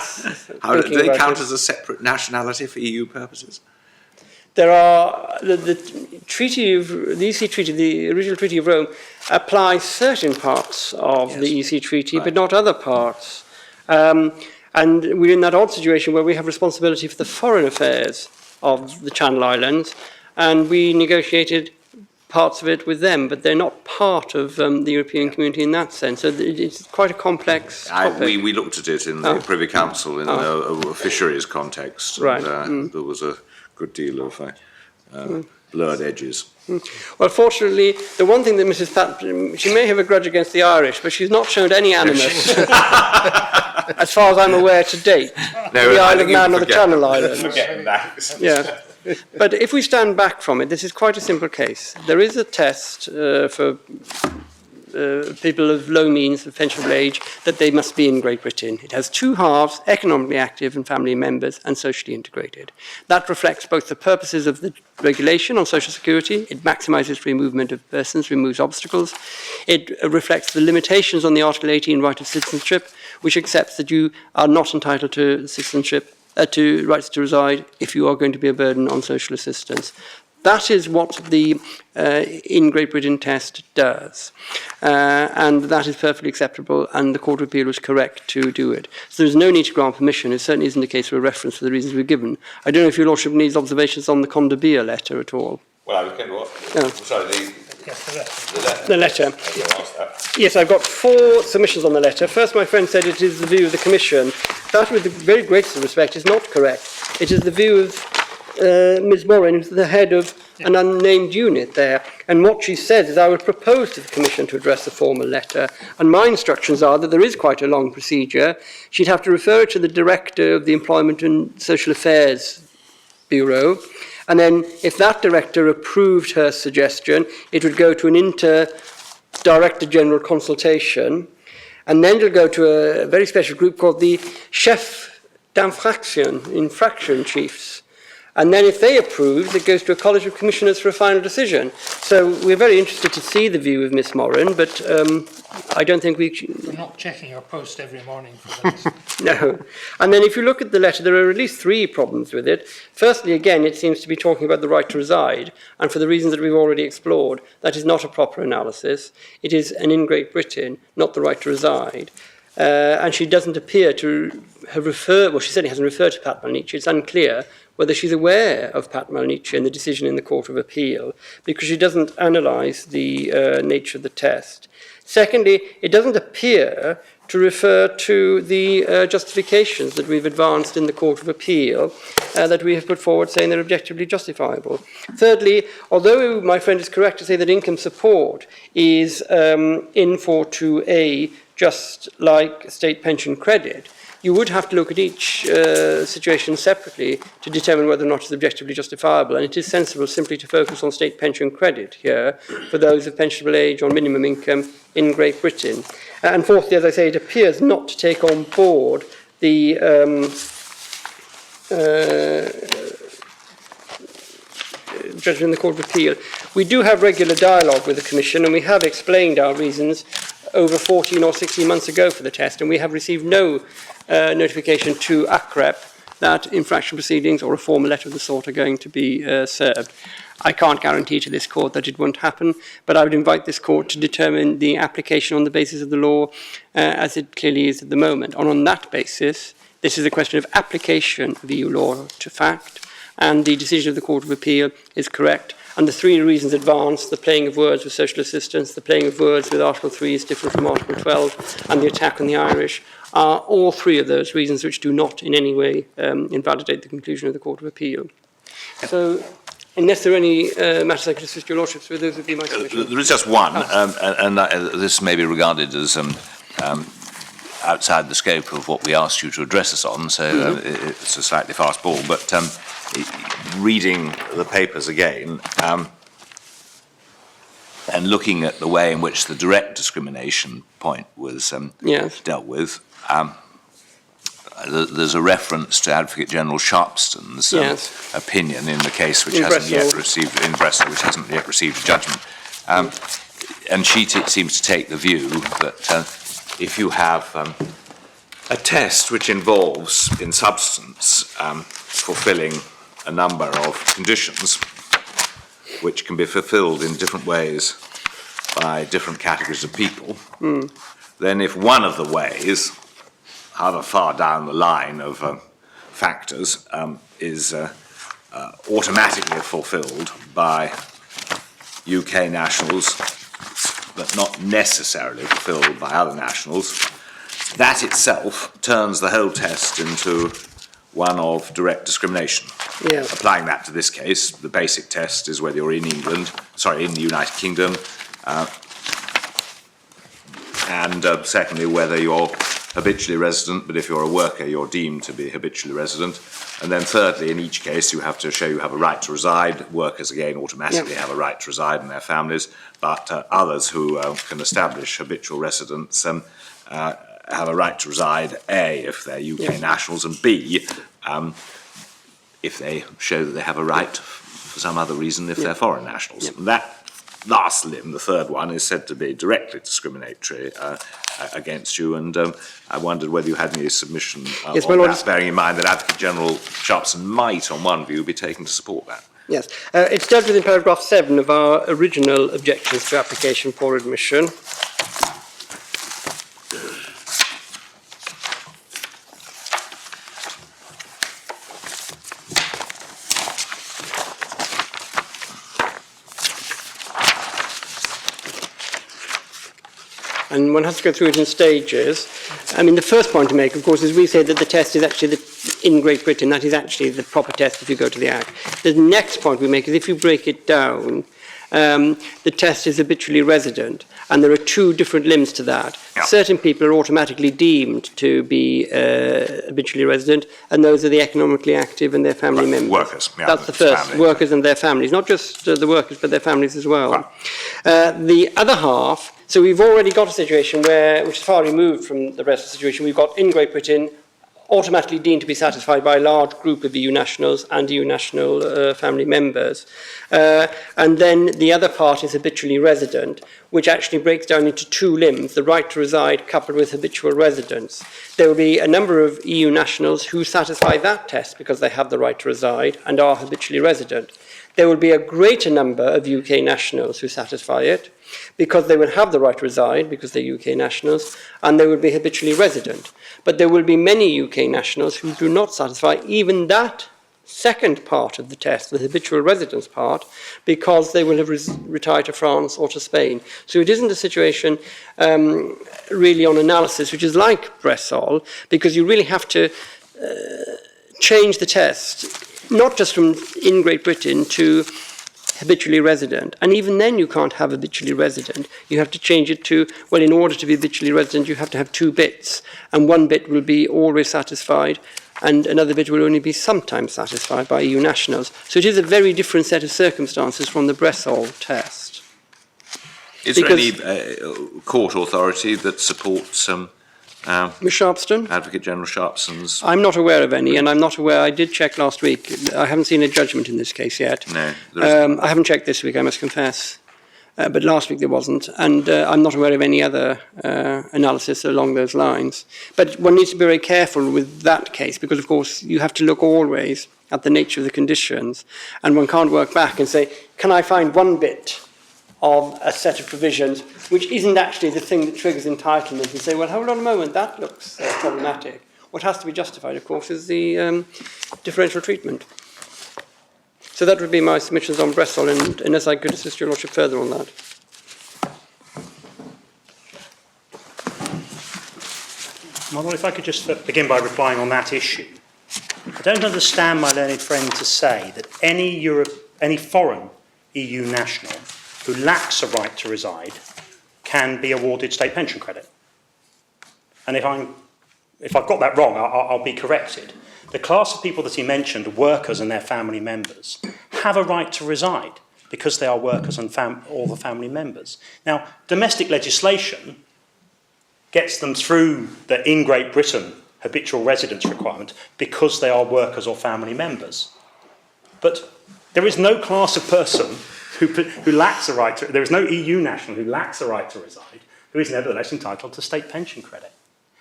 How do thinking they about count it. as a separate nationality for EU purposes? There are the treaty of the EC Treaty, the original Treaty of Rome, applies certain parts of the EC Treaty, but not other parts. And we're in that odd situation where we have responsibility for the foreign affairs of the Channel Islands, and we negotiated parts of it with them, but they're not part of the European community in that sense. So it's quite a complex topic. We looked at it in the Privy Council in a fisheries context, Right. and there was a good deal of blurred edges. Well, fortunately, the one thing that Mrs. Pat, she may have a grudge against the Irish, but she's not shown any animus, as far as I'm aware to date, the Isle of Man or the Channel Islands. Forgetting that. Yeah. But if we stand back from it, this is quite a simple case. There is a test for people of low means, of pensionable age, that they must be in Great Britain. It has two halves, economically active and family members, and socially integrated. That reflects both the purposes of the regulation on social security. It maximises free movement of persons, removes obstacles. It reflects the limitations on the Article 18 right of citizenship, which accepts that you are not entitled to citizenship, to rights to reside if you are going to be a burden on social assistance. That is what the in Great Britain test does. And that is perfectly acceptable, and the Court of Appeal was correct to do it. So there's no need to grant permission. It certainly isn't a case for a reference for the reasons we've given. I don't know if your Lordship needs observations on the Condabia letter at all. Well, I was going to what? Oh. Sorry, The letter. Yes, I've got 4 submissions on the letter. First, my friend said it is the view of the Commission. That, with the very greatest respect, is not correct. It is the view of Ms. Morin, who's the head of an unnamed unit there. And what she said is I would propose to the Commission to address the formal letter. And my instructions are that there is quite a long procedure. She'd have to refer it to the Director of the Employment and Social Affairs Bureau. And then if that director approved her suggestion, it would go to an inter-director general consultation. And then it'll go to a very special group called the Chef d'Infraction, infraction chiefs. And then if they approve, it goes to a college of commissioners for a final decision. So we're very interested to see the view of Miss Morin, but I don't think we... We're not checking our post every morning for that. No. And then if you look at the letter, there are at least 3 problems with it. Firstly, again, it seems to be talking about the right to reside, and for the reasons that we've already explored, that is not a proper analysis. It is an in Great Britain, not the right to reside. And she doesn't appear to have referred, well, she certainly hasn't referred to Patmalniece. It's unclear whether she's aware of Patmalniece and the decision in the Court of Appeal, because she doesn't analyse the nature of the test. Secondly, it doesn't appear to refer to the justifications that we've advanced in the Court of Appeal that we have put forward saying they're objectively justifiable. Thirdly, although my friend is correct to say that income support is in 42A just like state pension credit, you would have to look at each situation separately to determine whether or not it's objectively justifiable. And it is sensible simply to focus on state pension credit here for those of pensionable age or minimum income in Great Britain. And fourthly, as I say, it appears not to take on board the judgment in the Court of Appeal. We do have regular dialogue with the Commission, and we have explained our reasons over 14 or 16 months ago for the test, and we have received no notification to ACREP that infraction proceedings or a formal letter of the sort are going to be served. I can't guarantee to this court that it won't happen, but I would invite this court to determine the application on the basis of the law as it clearly is at the moment. And on that basis, this is a question of application of EU law to fact, and the decision of the Court of Appeal is correct. And the three reasons advanced, the playing of words with social assistance, the playing of words with Article 3 is different from Article 12, and the attack on the Irish, are all three of those reasons which do not in any way invalidate the conclusion of the Court of Appeal. So, unless there are any matters I could assist your lordships with, those would be my submissions. There is just one, and this may be regarded as outside the scope of what we asked you to address us on, so it's a slightly fast ball, but reading the papers again and looking at the way in which the direct discrimination point was dealt with, there's a reference to Advocate General Sharpston's opinion in the case which hasn't yet received, in Bressel, which hasn't yet received a judgment. And she seems to take the view that if you have a test which involves, in substance, fulfilling a number of conditions which can be fulfilled in different ways by different categories of people, then if one of the ways, however far down the line of factors, is automatically fulfilled by UK nationals, but not necessarily fulfilled by other nationals, that itself turns the whole test into one of direct discrimination. Applying that to this case, the basic test is whether you're in in the United Kingdom, and secondly, whether you're habitually resident, but if you're a worker, you're deemed to be habitually resident. And then thirdly, in each case, you have to show you have a right to reside. Workers, again, automatically have a right to reside in their families, but others who can establish habitual residence have a right to reside, A, if they're UK nationals, and B, if they show that they have a right for some other reason if they're foreign nationals. And that last limb, the third one, is said to be directly discriminatory against you, and I wondered whether you had any submission on that, bearing in mind that Advocate General Sharpston might, on one view, be taken to support that. Yes, it's dealt with in paragraph 7 of our original objections to application for admission. And one has to go through it in stages. I mean, the first point to make, of course, is we say that the test is actually in Great Britain, that is actually the proper test if you go to the Act. The next point we make is if you break it down, the test is habitually resident, and there are two different limbs to that. Certain people are automatically deemed to be habitually resident, and those are the economically active and their family members. Workers. That's the first, workers and their families, not just the workers, but their families as well. The other half, so we've already got a situation which is far removed from the rest of the situation. We've got in Great Britain, automatically deemed to be satisfied by a large group of EU nationals and EU national family members. And then the other part is habitually resident, which actually breaks down into two limbs, the right to reside coupled with habitual residence. There will be a number of EU nationals who satisfy that test because they have the right to reside and are habitually resident. There will be a greater number of UK nationals who satisfy it because they will have the right to reside because they're UK nationals, and they will be habitually resident. But there will be many UK nationals who do not satisfy even that second part of the test, the habitual residence part, because they will have retired to France or to Spain. So it isn't a situation really on analysis, which is like Bressol, because you really have to change the test, not just from in Great Britain to habitually resident. And even then you can't have habitually resident. You have to change it to, well, in order to be habitually resident, you have to have two bits. And one bit will be always satisfied, and another bit will only be sometimes satisfied by EU nationals. So it is a very different set of circumstances from the Bressol test. Is there any court authority that supports Ms. Sharpston? Advocate General Sharpston's? I'm not aware of any, and I'm not aware. I did check last week. I haven't seen a judgment in this case yet. No, there isn't. I haven't checked this week, I must confess. But last week there wasn't, and I'm not aware of any other analysis along those lines. But one needs to be very careful with that case, because of course you have to look always at the nature of the conditions, and one can't work back and say, can I find one bit of a set of provisions which isn't actually the thing that triggers entitlement, and say, well, hold on a moment, that looks problematic. What has to be justified, of course, is the differential treatment. So that would be my submissions on Bressel, and unless I could assist your Lordship further on that. My Lord, if I could just begin by replying on that issue. I don't understand my learned friend to say that any foreign EU national who lacks a right to reside can be awarded state pension credit. And if I've got that wrong, I'll be corrected. The class of people that he mentioned, workers and their family members, have a right to reside because they are workers and all the family members. Now, domestic legislation gets them through the in Great Britain habitual residence requirement because they are workers or family members. But there is no class of person who lacks a right to, there is no EU national who lacks a right to reside who is nevertheless entitled to state pension credit.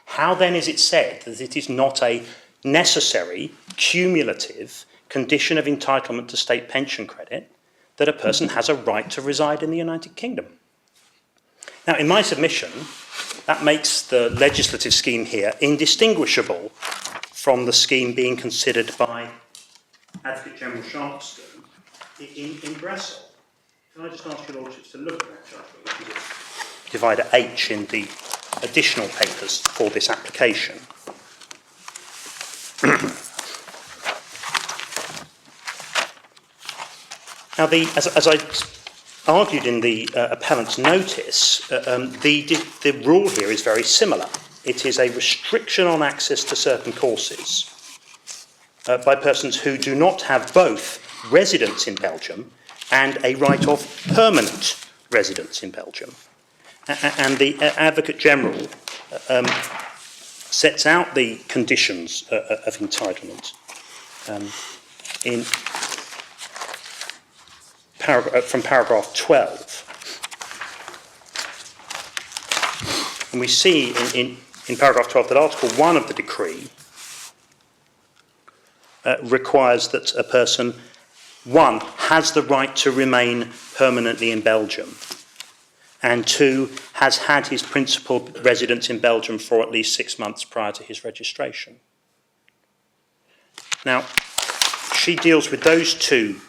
How then is it said that it is not a necessary, cumulative condition of entitlement to state pension credit that a person has a right to reside in the United Kingdom? Now, in my submission, that makes the legislative scheme here indistinguishable from the scheme being considered by Advocate General Sharpston in Bressel. Can I just ask your Lordships to look at that judgment, which is divider H in the additional papers for this application. Now, as I argued in the appellant's notice, the rule here is very similar. It is a restriction on access to certain courses by persons who do not have both residence in Belgium and a right of permanent residence in Belgium. And the Advocate General sets out the conditions of entitlement from paragraph 12. And we see in paragraph 12 that Article 1 of the decree requires that a person, 1, has the right to remain permanently in Belgium, and 2, has had his principal residence in Belgium for at least 6 months prior to his registration. Now, she deals with those two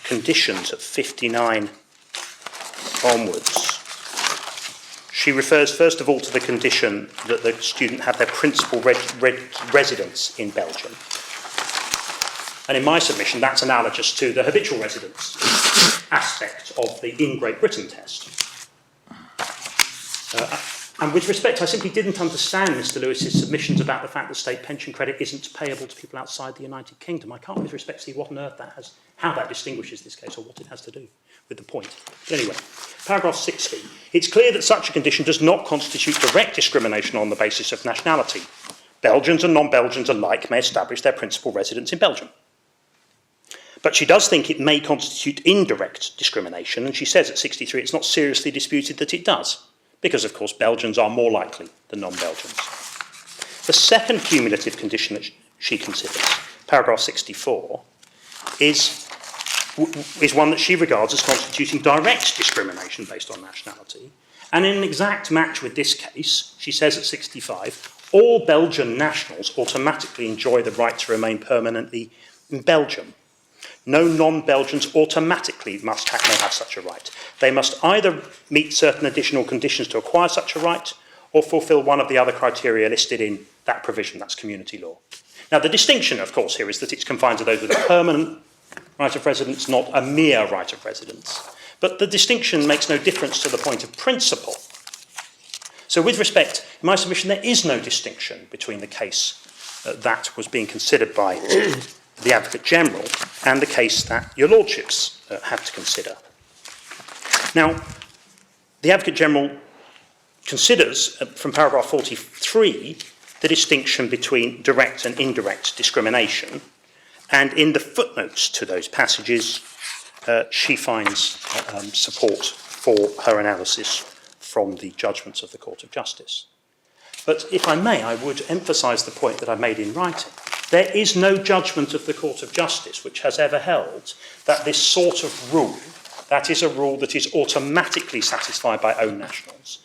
conditions at 59 onwards. She refers first of all to the condition that the student have their principal residence in Belgium. And in my submission, that's analogous to the habitual residence aspect of the in Great Britain test. And with respect, I simply didn't understand Mr. Lewis's submissions about the fact that state pension credit isn't payable to people outside the United Kingdom. I can't with respect see what on earth that has, how that distinguishes this case or what it has to do with the point. But anyway, paragraph 60. It's clear that such a condition does not constitute direct discrimination on the basis of nationality. Belgians and non-Belgians alike may establish their principal residence in Belgium. But she does think it may constitute indirect discrimination, and she says at 63 it's not seriously disputed that it does, because, of course, Belgians are more likely than non-Belgians. The second cumulative condition that she considers, paragraph 64, is one that she regards as constituting direct discrimination based on nationality. And in an exact match with this case, she says at 65, all Belgian nationals automatically enjoy the right to remain permanently in Belgium. No non-Belgians automatically may have such a right. They must either meet certain additional conditions to acquire such a right or fulfil one of the other criteria listed in that provision, that's community law. Now, the distinction, of course, here is that it's confined to those with a permanent right of residence, not a mere right of residence. But the distinction makes no difference to the point of principle. So with respect, in my submission, there is no distinction between the case that was being considered by the Advocate General and the case that your Lordships have to consider. Now, the Advocate General considers, from paragraph 43, the distinction between direct and indirect discrimination, and in the footnotes to those passages, she finds support for her analysis from the judgments of the Court of Justice. But if I may, I would emphasise the point that I made in writing, There is no judgment of the Court of Justice which has ever held that this sort of rule, that is a rule that is automatically satisfied by own nationals,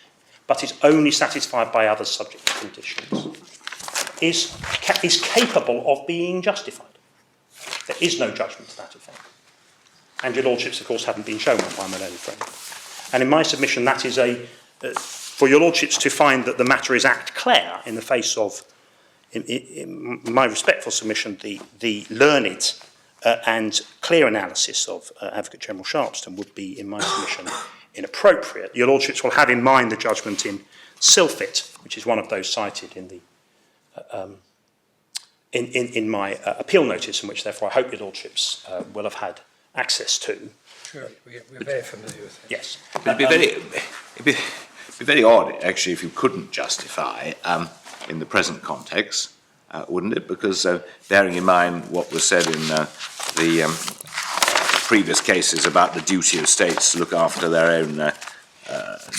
but is only satisfied by others subject to conditions, is capable of being justified. There is no judgment to that effect. And your lordships, of course, haven't been shown one by my learned friend. And in my submission, that is for your lordships to find that the matter is act clair in the face of, in my respectful submission, the learned and clear analysis of Advocate General Sharpston would be, in my submission, inappropriate. Your lordships will have in mind the judgment in Silfit, which is one of those cited in the in my appeal notice, and which therefore I hope your lordships will have had access to. Sure, we're very familiar with it. Yes. It'd be very odd, actually, if you couldn't justify in the present context, wouldn't it? Because bearing in mind what was said in the previous cases about the duty of states to look after their own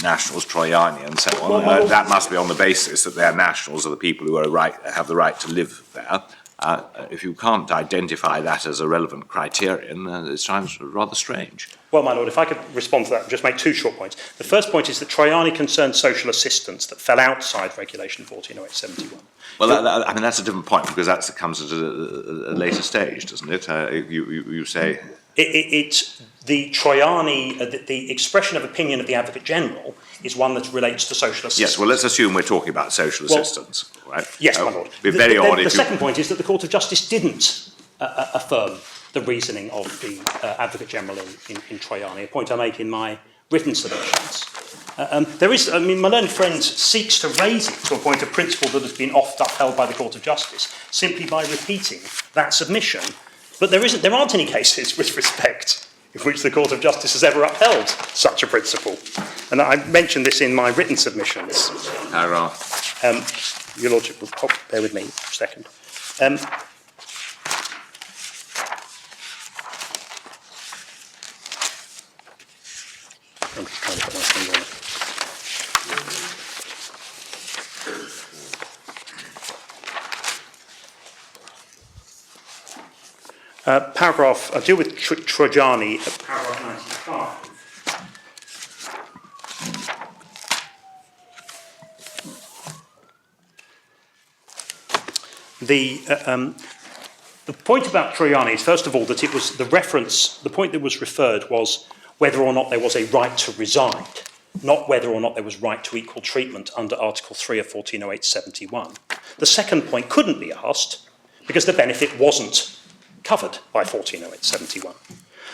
nationals, Troiani and so on, that must be on the basis that their nationals are the people who have the right to live there. If you can't identify that as a relevant criterion, it sounds rather strange. Well, my lord, if I could respond to that and just make two short points. The first point is that Troiani concerned social assistance that fell outside Regulation 140871. Well, I mean, that's a different point, because that comes at a later stage, doesn't it? You say... The Troiani, the expression of opinion of the Advocate General is one that relates to social assistance. Yes, well, let's assume we're talking about social assistance, right? Yes, my lord. It'd be very odd if the second point is that the Court of Justice didn't affirm the reasoning of the Advocate General in Troiani, a point I make in my written submissions. My learned friend seeks to raise it to a point of principle that has been oft upheld by the Court of Justice simply by repeating that submission. But there aren't any cases with respect in which the Court of Justice has ever upheld such a principle. And I mentioned this in my written submissions. Your Lordship will bear with me for a second. I'm just trying to put my finger on it. Paragraph, I deal with Troiani at paragraph 95. The point about Troiani is, first of all, that it was the reference, the point that was referred was whether or not there was a right to reside, not whether or not there was right to equal treatment under Article 3 of 140871. The second point couldn't be asked because the benefit wasn't covered by 140871.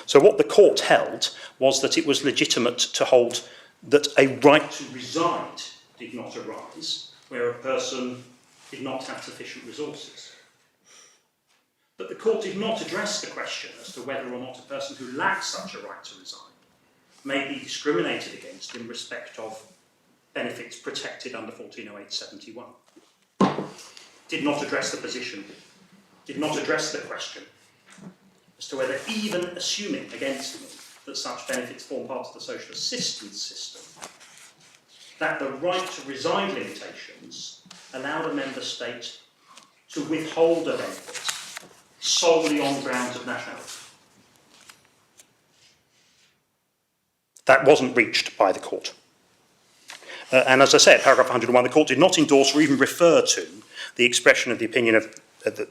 So what the court held was that it was legitimate to hold that a right to reside did not arise where a person did not have sufficient resources. But the court did not address the question as to whether or not a person who lacks such a right to reside may be discriminated against in respect of benefits protected under 140871. Did not address the position, did not address the question as to whether, even assuming against me that such benefits form part of the social assistance system, that the right to reside limitations allowed a member state to withhold a benefit solely on grounds of nationality. That wasn't reached by the court. And as I said, paragraph 101, the court did not endorse or even refer to the expression of the opinion of the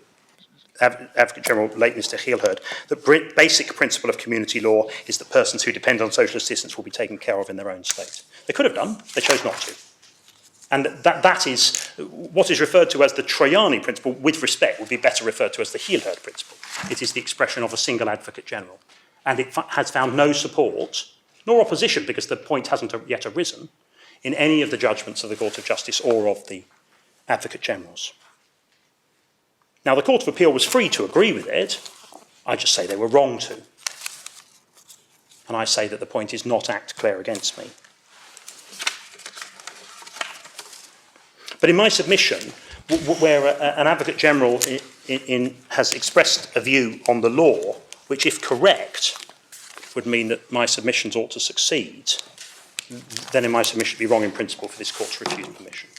Advocate General, late Mr. Heelherd, the basic principle of community law is that persons who depend on social assistance will be taken care of in their own state. They could have done, they chose not to. And that is what is referred to as the Troiani principle, with respect, would be better referred to as the Heelherd principle. It is the expression of a single Advocate General. And it has found no support, nor opposition, because the point hasn't yet arisen, in any of the judgments of the Court of Justice or of the Advocate Generals. Now, the Court of Appeal was free to agree with it. I just say they were wrong to. And I say that the point is not act clear against me. But in my submission, where an Advocate General has expressed a view on the law, which, if correct, would mean that my submissions ought to succeed, then in my submission it would be wrong in principle for this Court to refuse permission.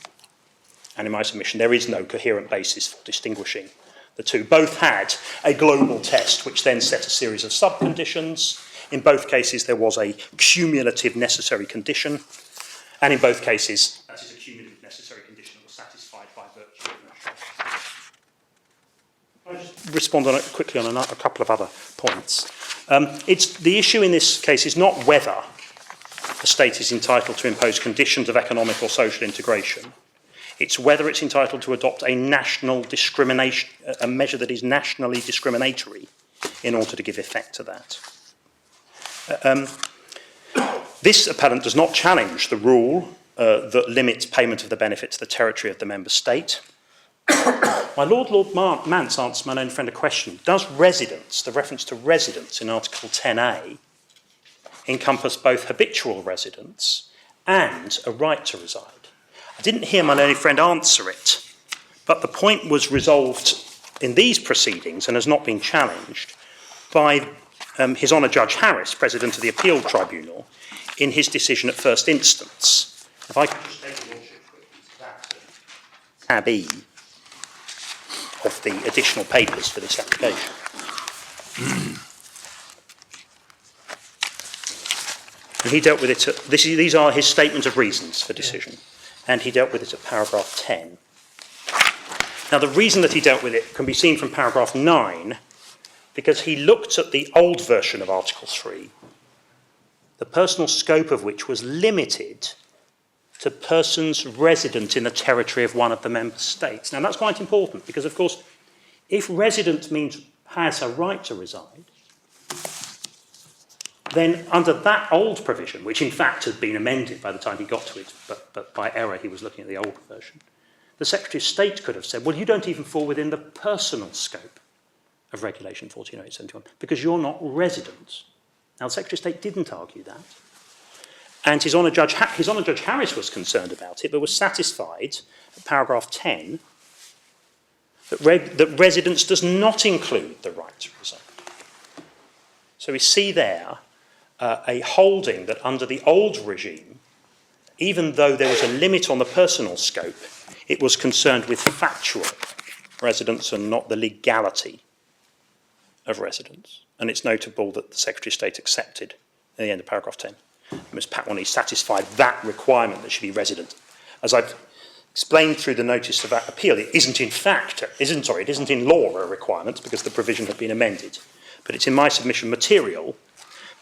And in my submission, there is no coherent basis for distinguishing The two both had a global test, which then set a series of subconditions. In both cases, there was a cumulative necessary condition, and in both cases, that is a cumulative necessary condition that was satisfied by virtue of measure. I'll just respond quickly on a couple of other points. The issue in this case is not whether a state is entitled to impose conditions of economic or social integration. It's whether it's entitled to adopt a national discrimination, a measure that is nationally discriminatory in order to give effect to that. This appellant does not challenge the rule that limits payment of the benefit to the territory of the member state. My Lord Mance answered my own friend a question. Does residence, the reference to residence in Article 10A, encompass both habitual residence and a right to reside? I didn't hear my learned friend answer it, but the point was resolved in these proceedings and has not been challenged by His Honour Judge Harris, President of the Appeal Tribunal, in his decision at first instance. If I could just take your lordship quickly to that tab E of the additional papers for this application. And he dealt with it at, these are his statement of reasons for decision, and he dealt with it at paragraph 10. Now, the reason that he dealt with it can be seen from paragraph 9, because he looked at the old version of Article 3, the personal scope of which was limited to persons resident in the territory of one of the member states. Now, that's quite important, because, of course, if resident means has a right to reside, then under that old provision, which in fact had been amended by the time he got to it, but by error he was looking at the old version, the Secretary of State could have said, well, you don't even fall within the personal scope of Regulation 1408/71 because you're not resident. Now, the Secretary of State didn't argue that. And His Honour Judge Harris was concerned about it, but was satisfied at paragraph 10 that residence does not include the right to reside. So we see there a holding that under the old regime, even though there was a limit on the personal scope, it was concerned with factual residence and not the legality of residence. And it's notable that the Secretary of State accepted at the end of paragraph 10. Ms. Patmalniece satisfied that requirement that should be resident. As I've explained through the notice of that appeal, it isn't in law a requirement because the provision had been amended. But it's in my submission material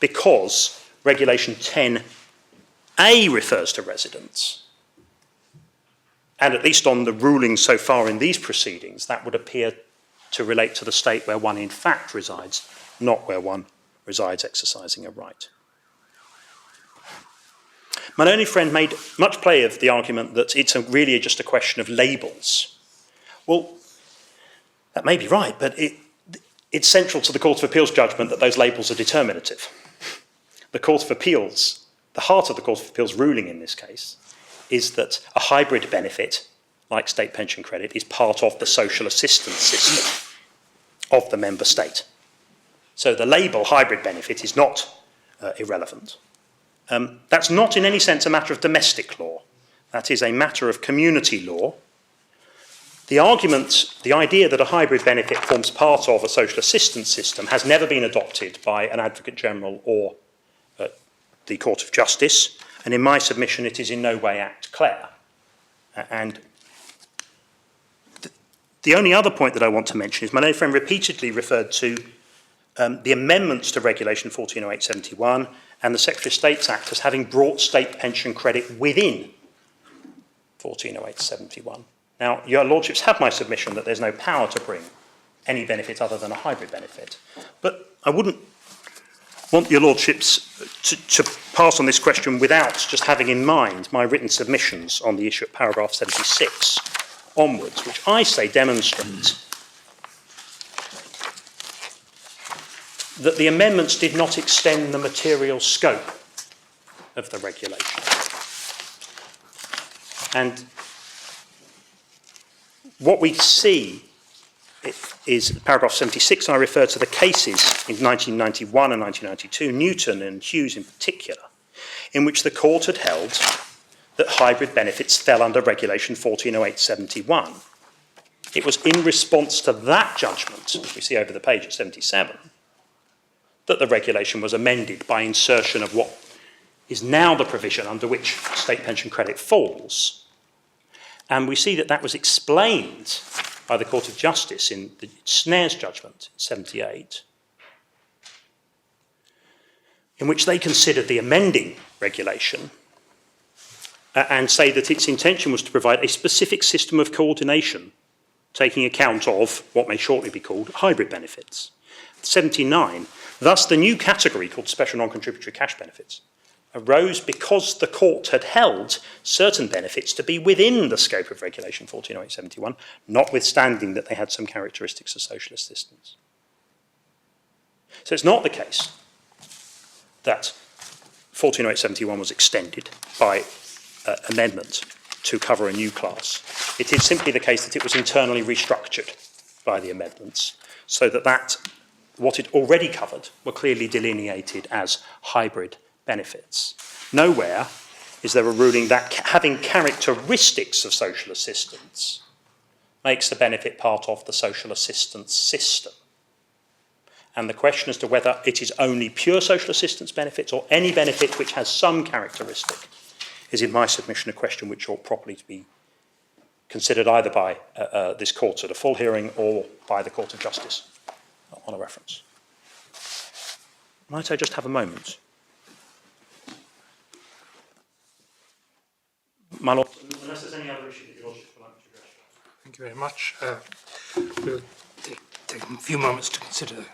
because Regulation 10A refers to residence. And at least on the ruling so far in these proceedings, that would appear to relate to the state where one in fact resides, not where one resides exercising a right. My learned friend made much play of the argument that it's really just a question of labels. Well, that may be right, but it's central to the Court of Appeal's judgment that those labels are determinative. The Court of Appeal's, the heart of the Court of Appeal's ruling in this case, is that a hybrid benefit, like state pension credit, is part of the social assistance system of the member state. So the label hybrid benefit is not irrelevant. That's not in any sense a matter of domestic law. That is a matter of community law. The argument, the idea that a hybrid benefit forms part of a social assistance system has never been adopted by an Advocate General or the Court of Justice, and in my submission it is in no way Act Clare. And the only other point that I want to mention is my learned friend repeatedly referred to the amendments to Regulation 1408/71 and the Secretary of State's Act as having brought state pension credit within 1408/71. Now, your lordships have my submission that there's no power to bring any benefit other than a hybrid benefit. But I wouldn't want your lordships to pass on this question without just having in mind my written submissions on the issue of paragraph 76 onwards, which I say demonstrate that the amendments did not extend the material scope of the regulation. And what we see is paragraph 76, I refer to the cases in 1991 and 1992, Newton and Hughes in particular, in which the court had held that hybrid benefits fell under Regulation 1408/71. It was in response to that judgment, as we see over the page at 77, that the regulation was amended by insertion of what is now the provision under which state pension credit falls. And we see that that was explained by the Court of Justice in the Snares judgment, 78, in which they considered the amending regulation and say that its intention was to provide a specific system of coordination, taking account of what may shortly be called hybrid benefits. 79, thus the new category called special non-contributory cash benefits arose because the court had held certain benefits to be within the scope of Regulation 140871, notwithstanding that they had some characteristics of social assistance. So it's not the case that 140871 was extended by amendment to cover a new class. It is simply the case that it was internally restructured by the amendments so that what it already covered were clearly delineated as hybrid benefits. Nowhere is there a ruling that having characteristics of social assistance makes the benefit part of the social assistance system. And the question as to whether it is only pure social assistance benefits or any benefit which has some characteristic is, in my submission, a question which ought properly to be considered either by this court at a full hearing or by the Court of Justice on a reference. Might I just have a moment? My Lord, unless there's any other issue that your Lordship would like to address. Thank you very much. We'll take a few moments to consider.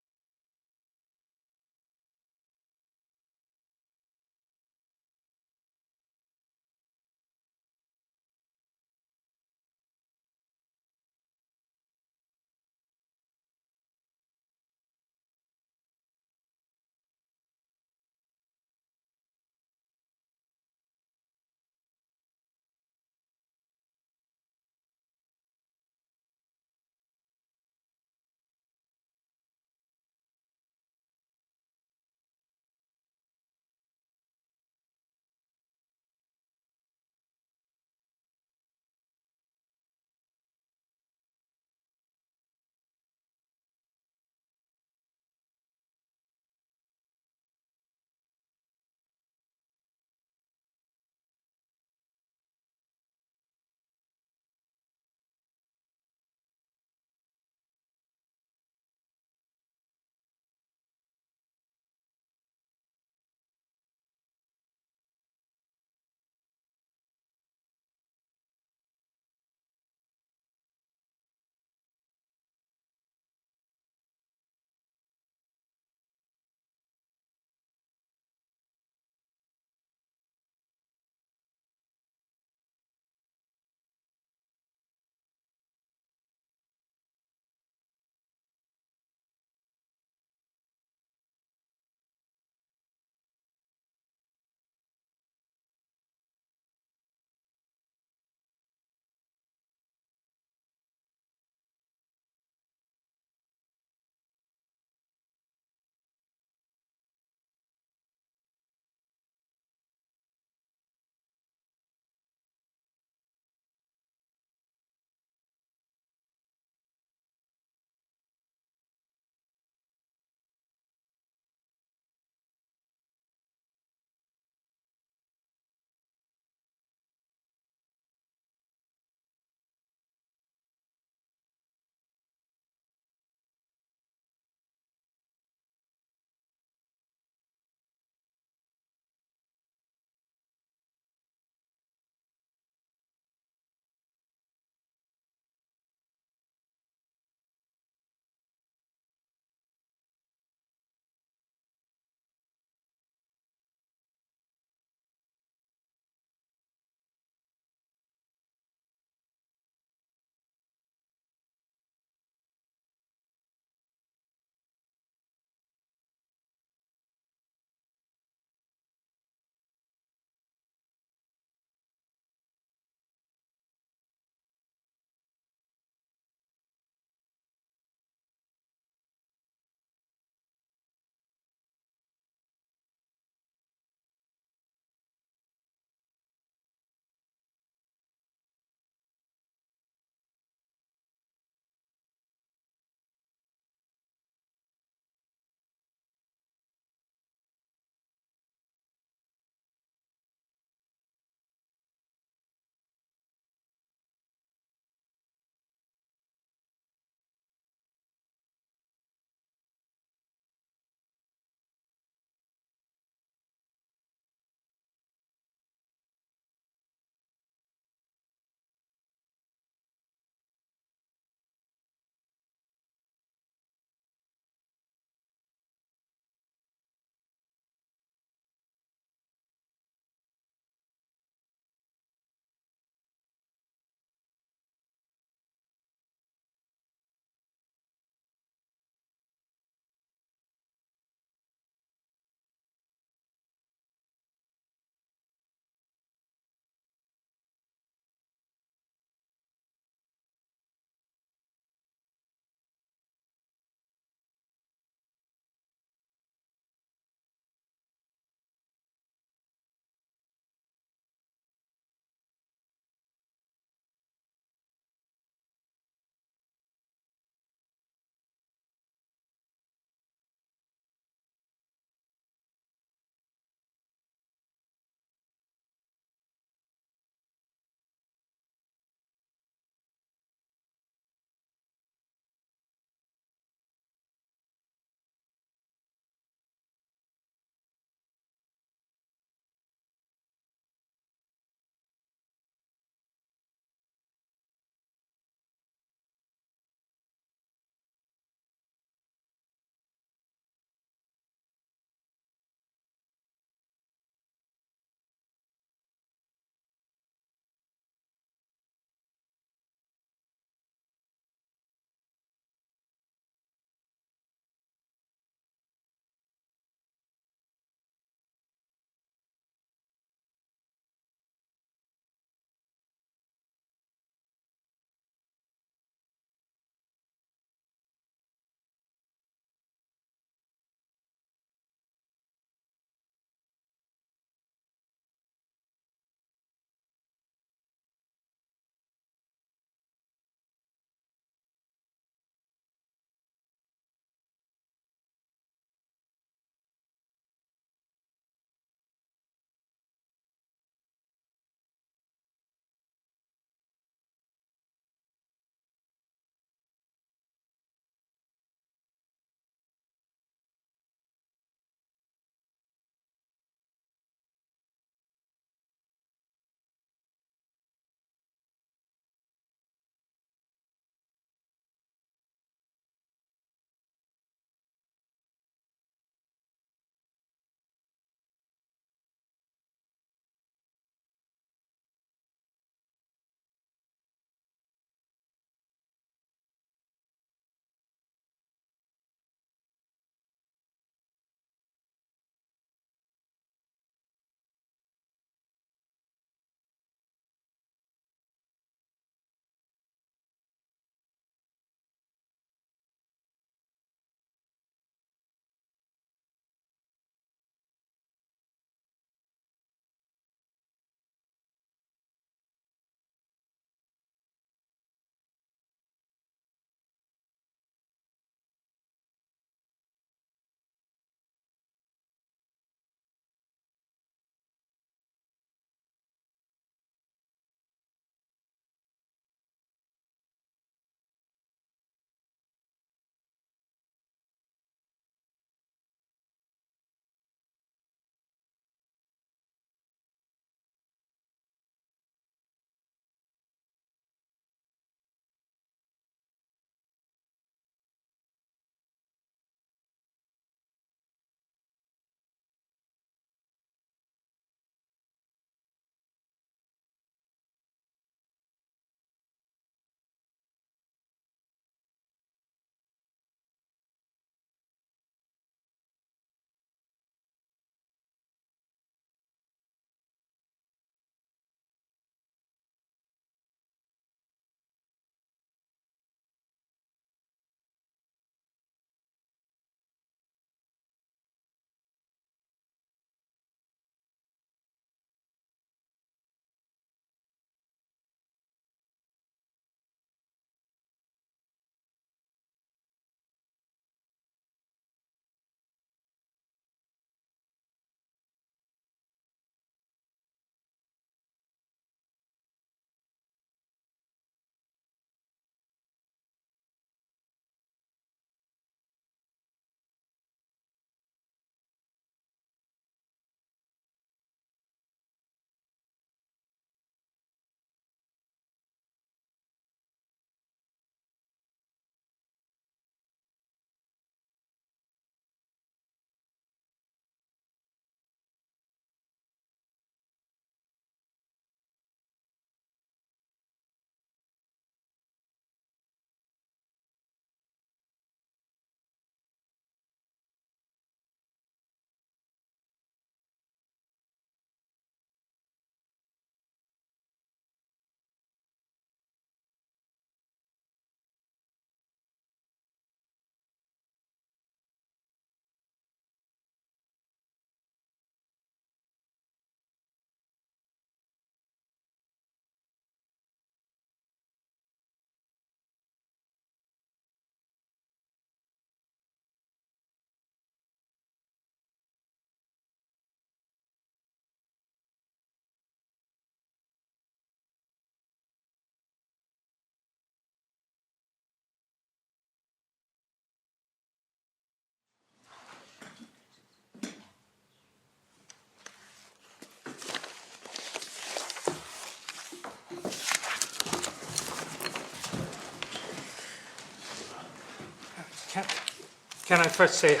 Can I first say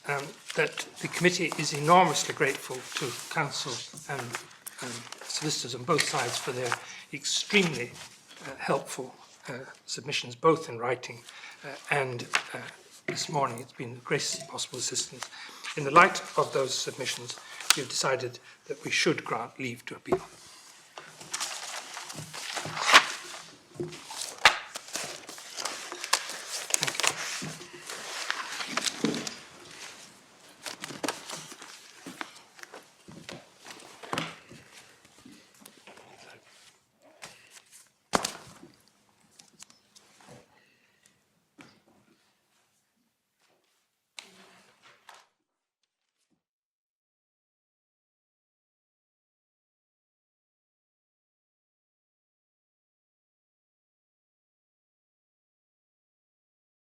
that the committee is enormously grateful to counsel and solicitors on both sides for their extremely helpful submissions, both in writing and this morning. It's been the greatest possible assistance. In the light of those submissions, we have decided that we should grant leave to appeal.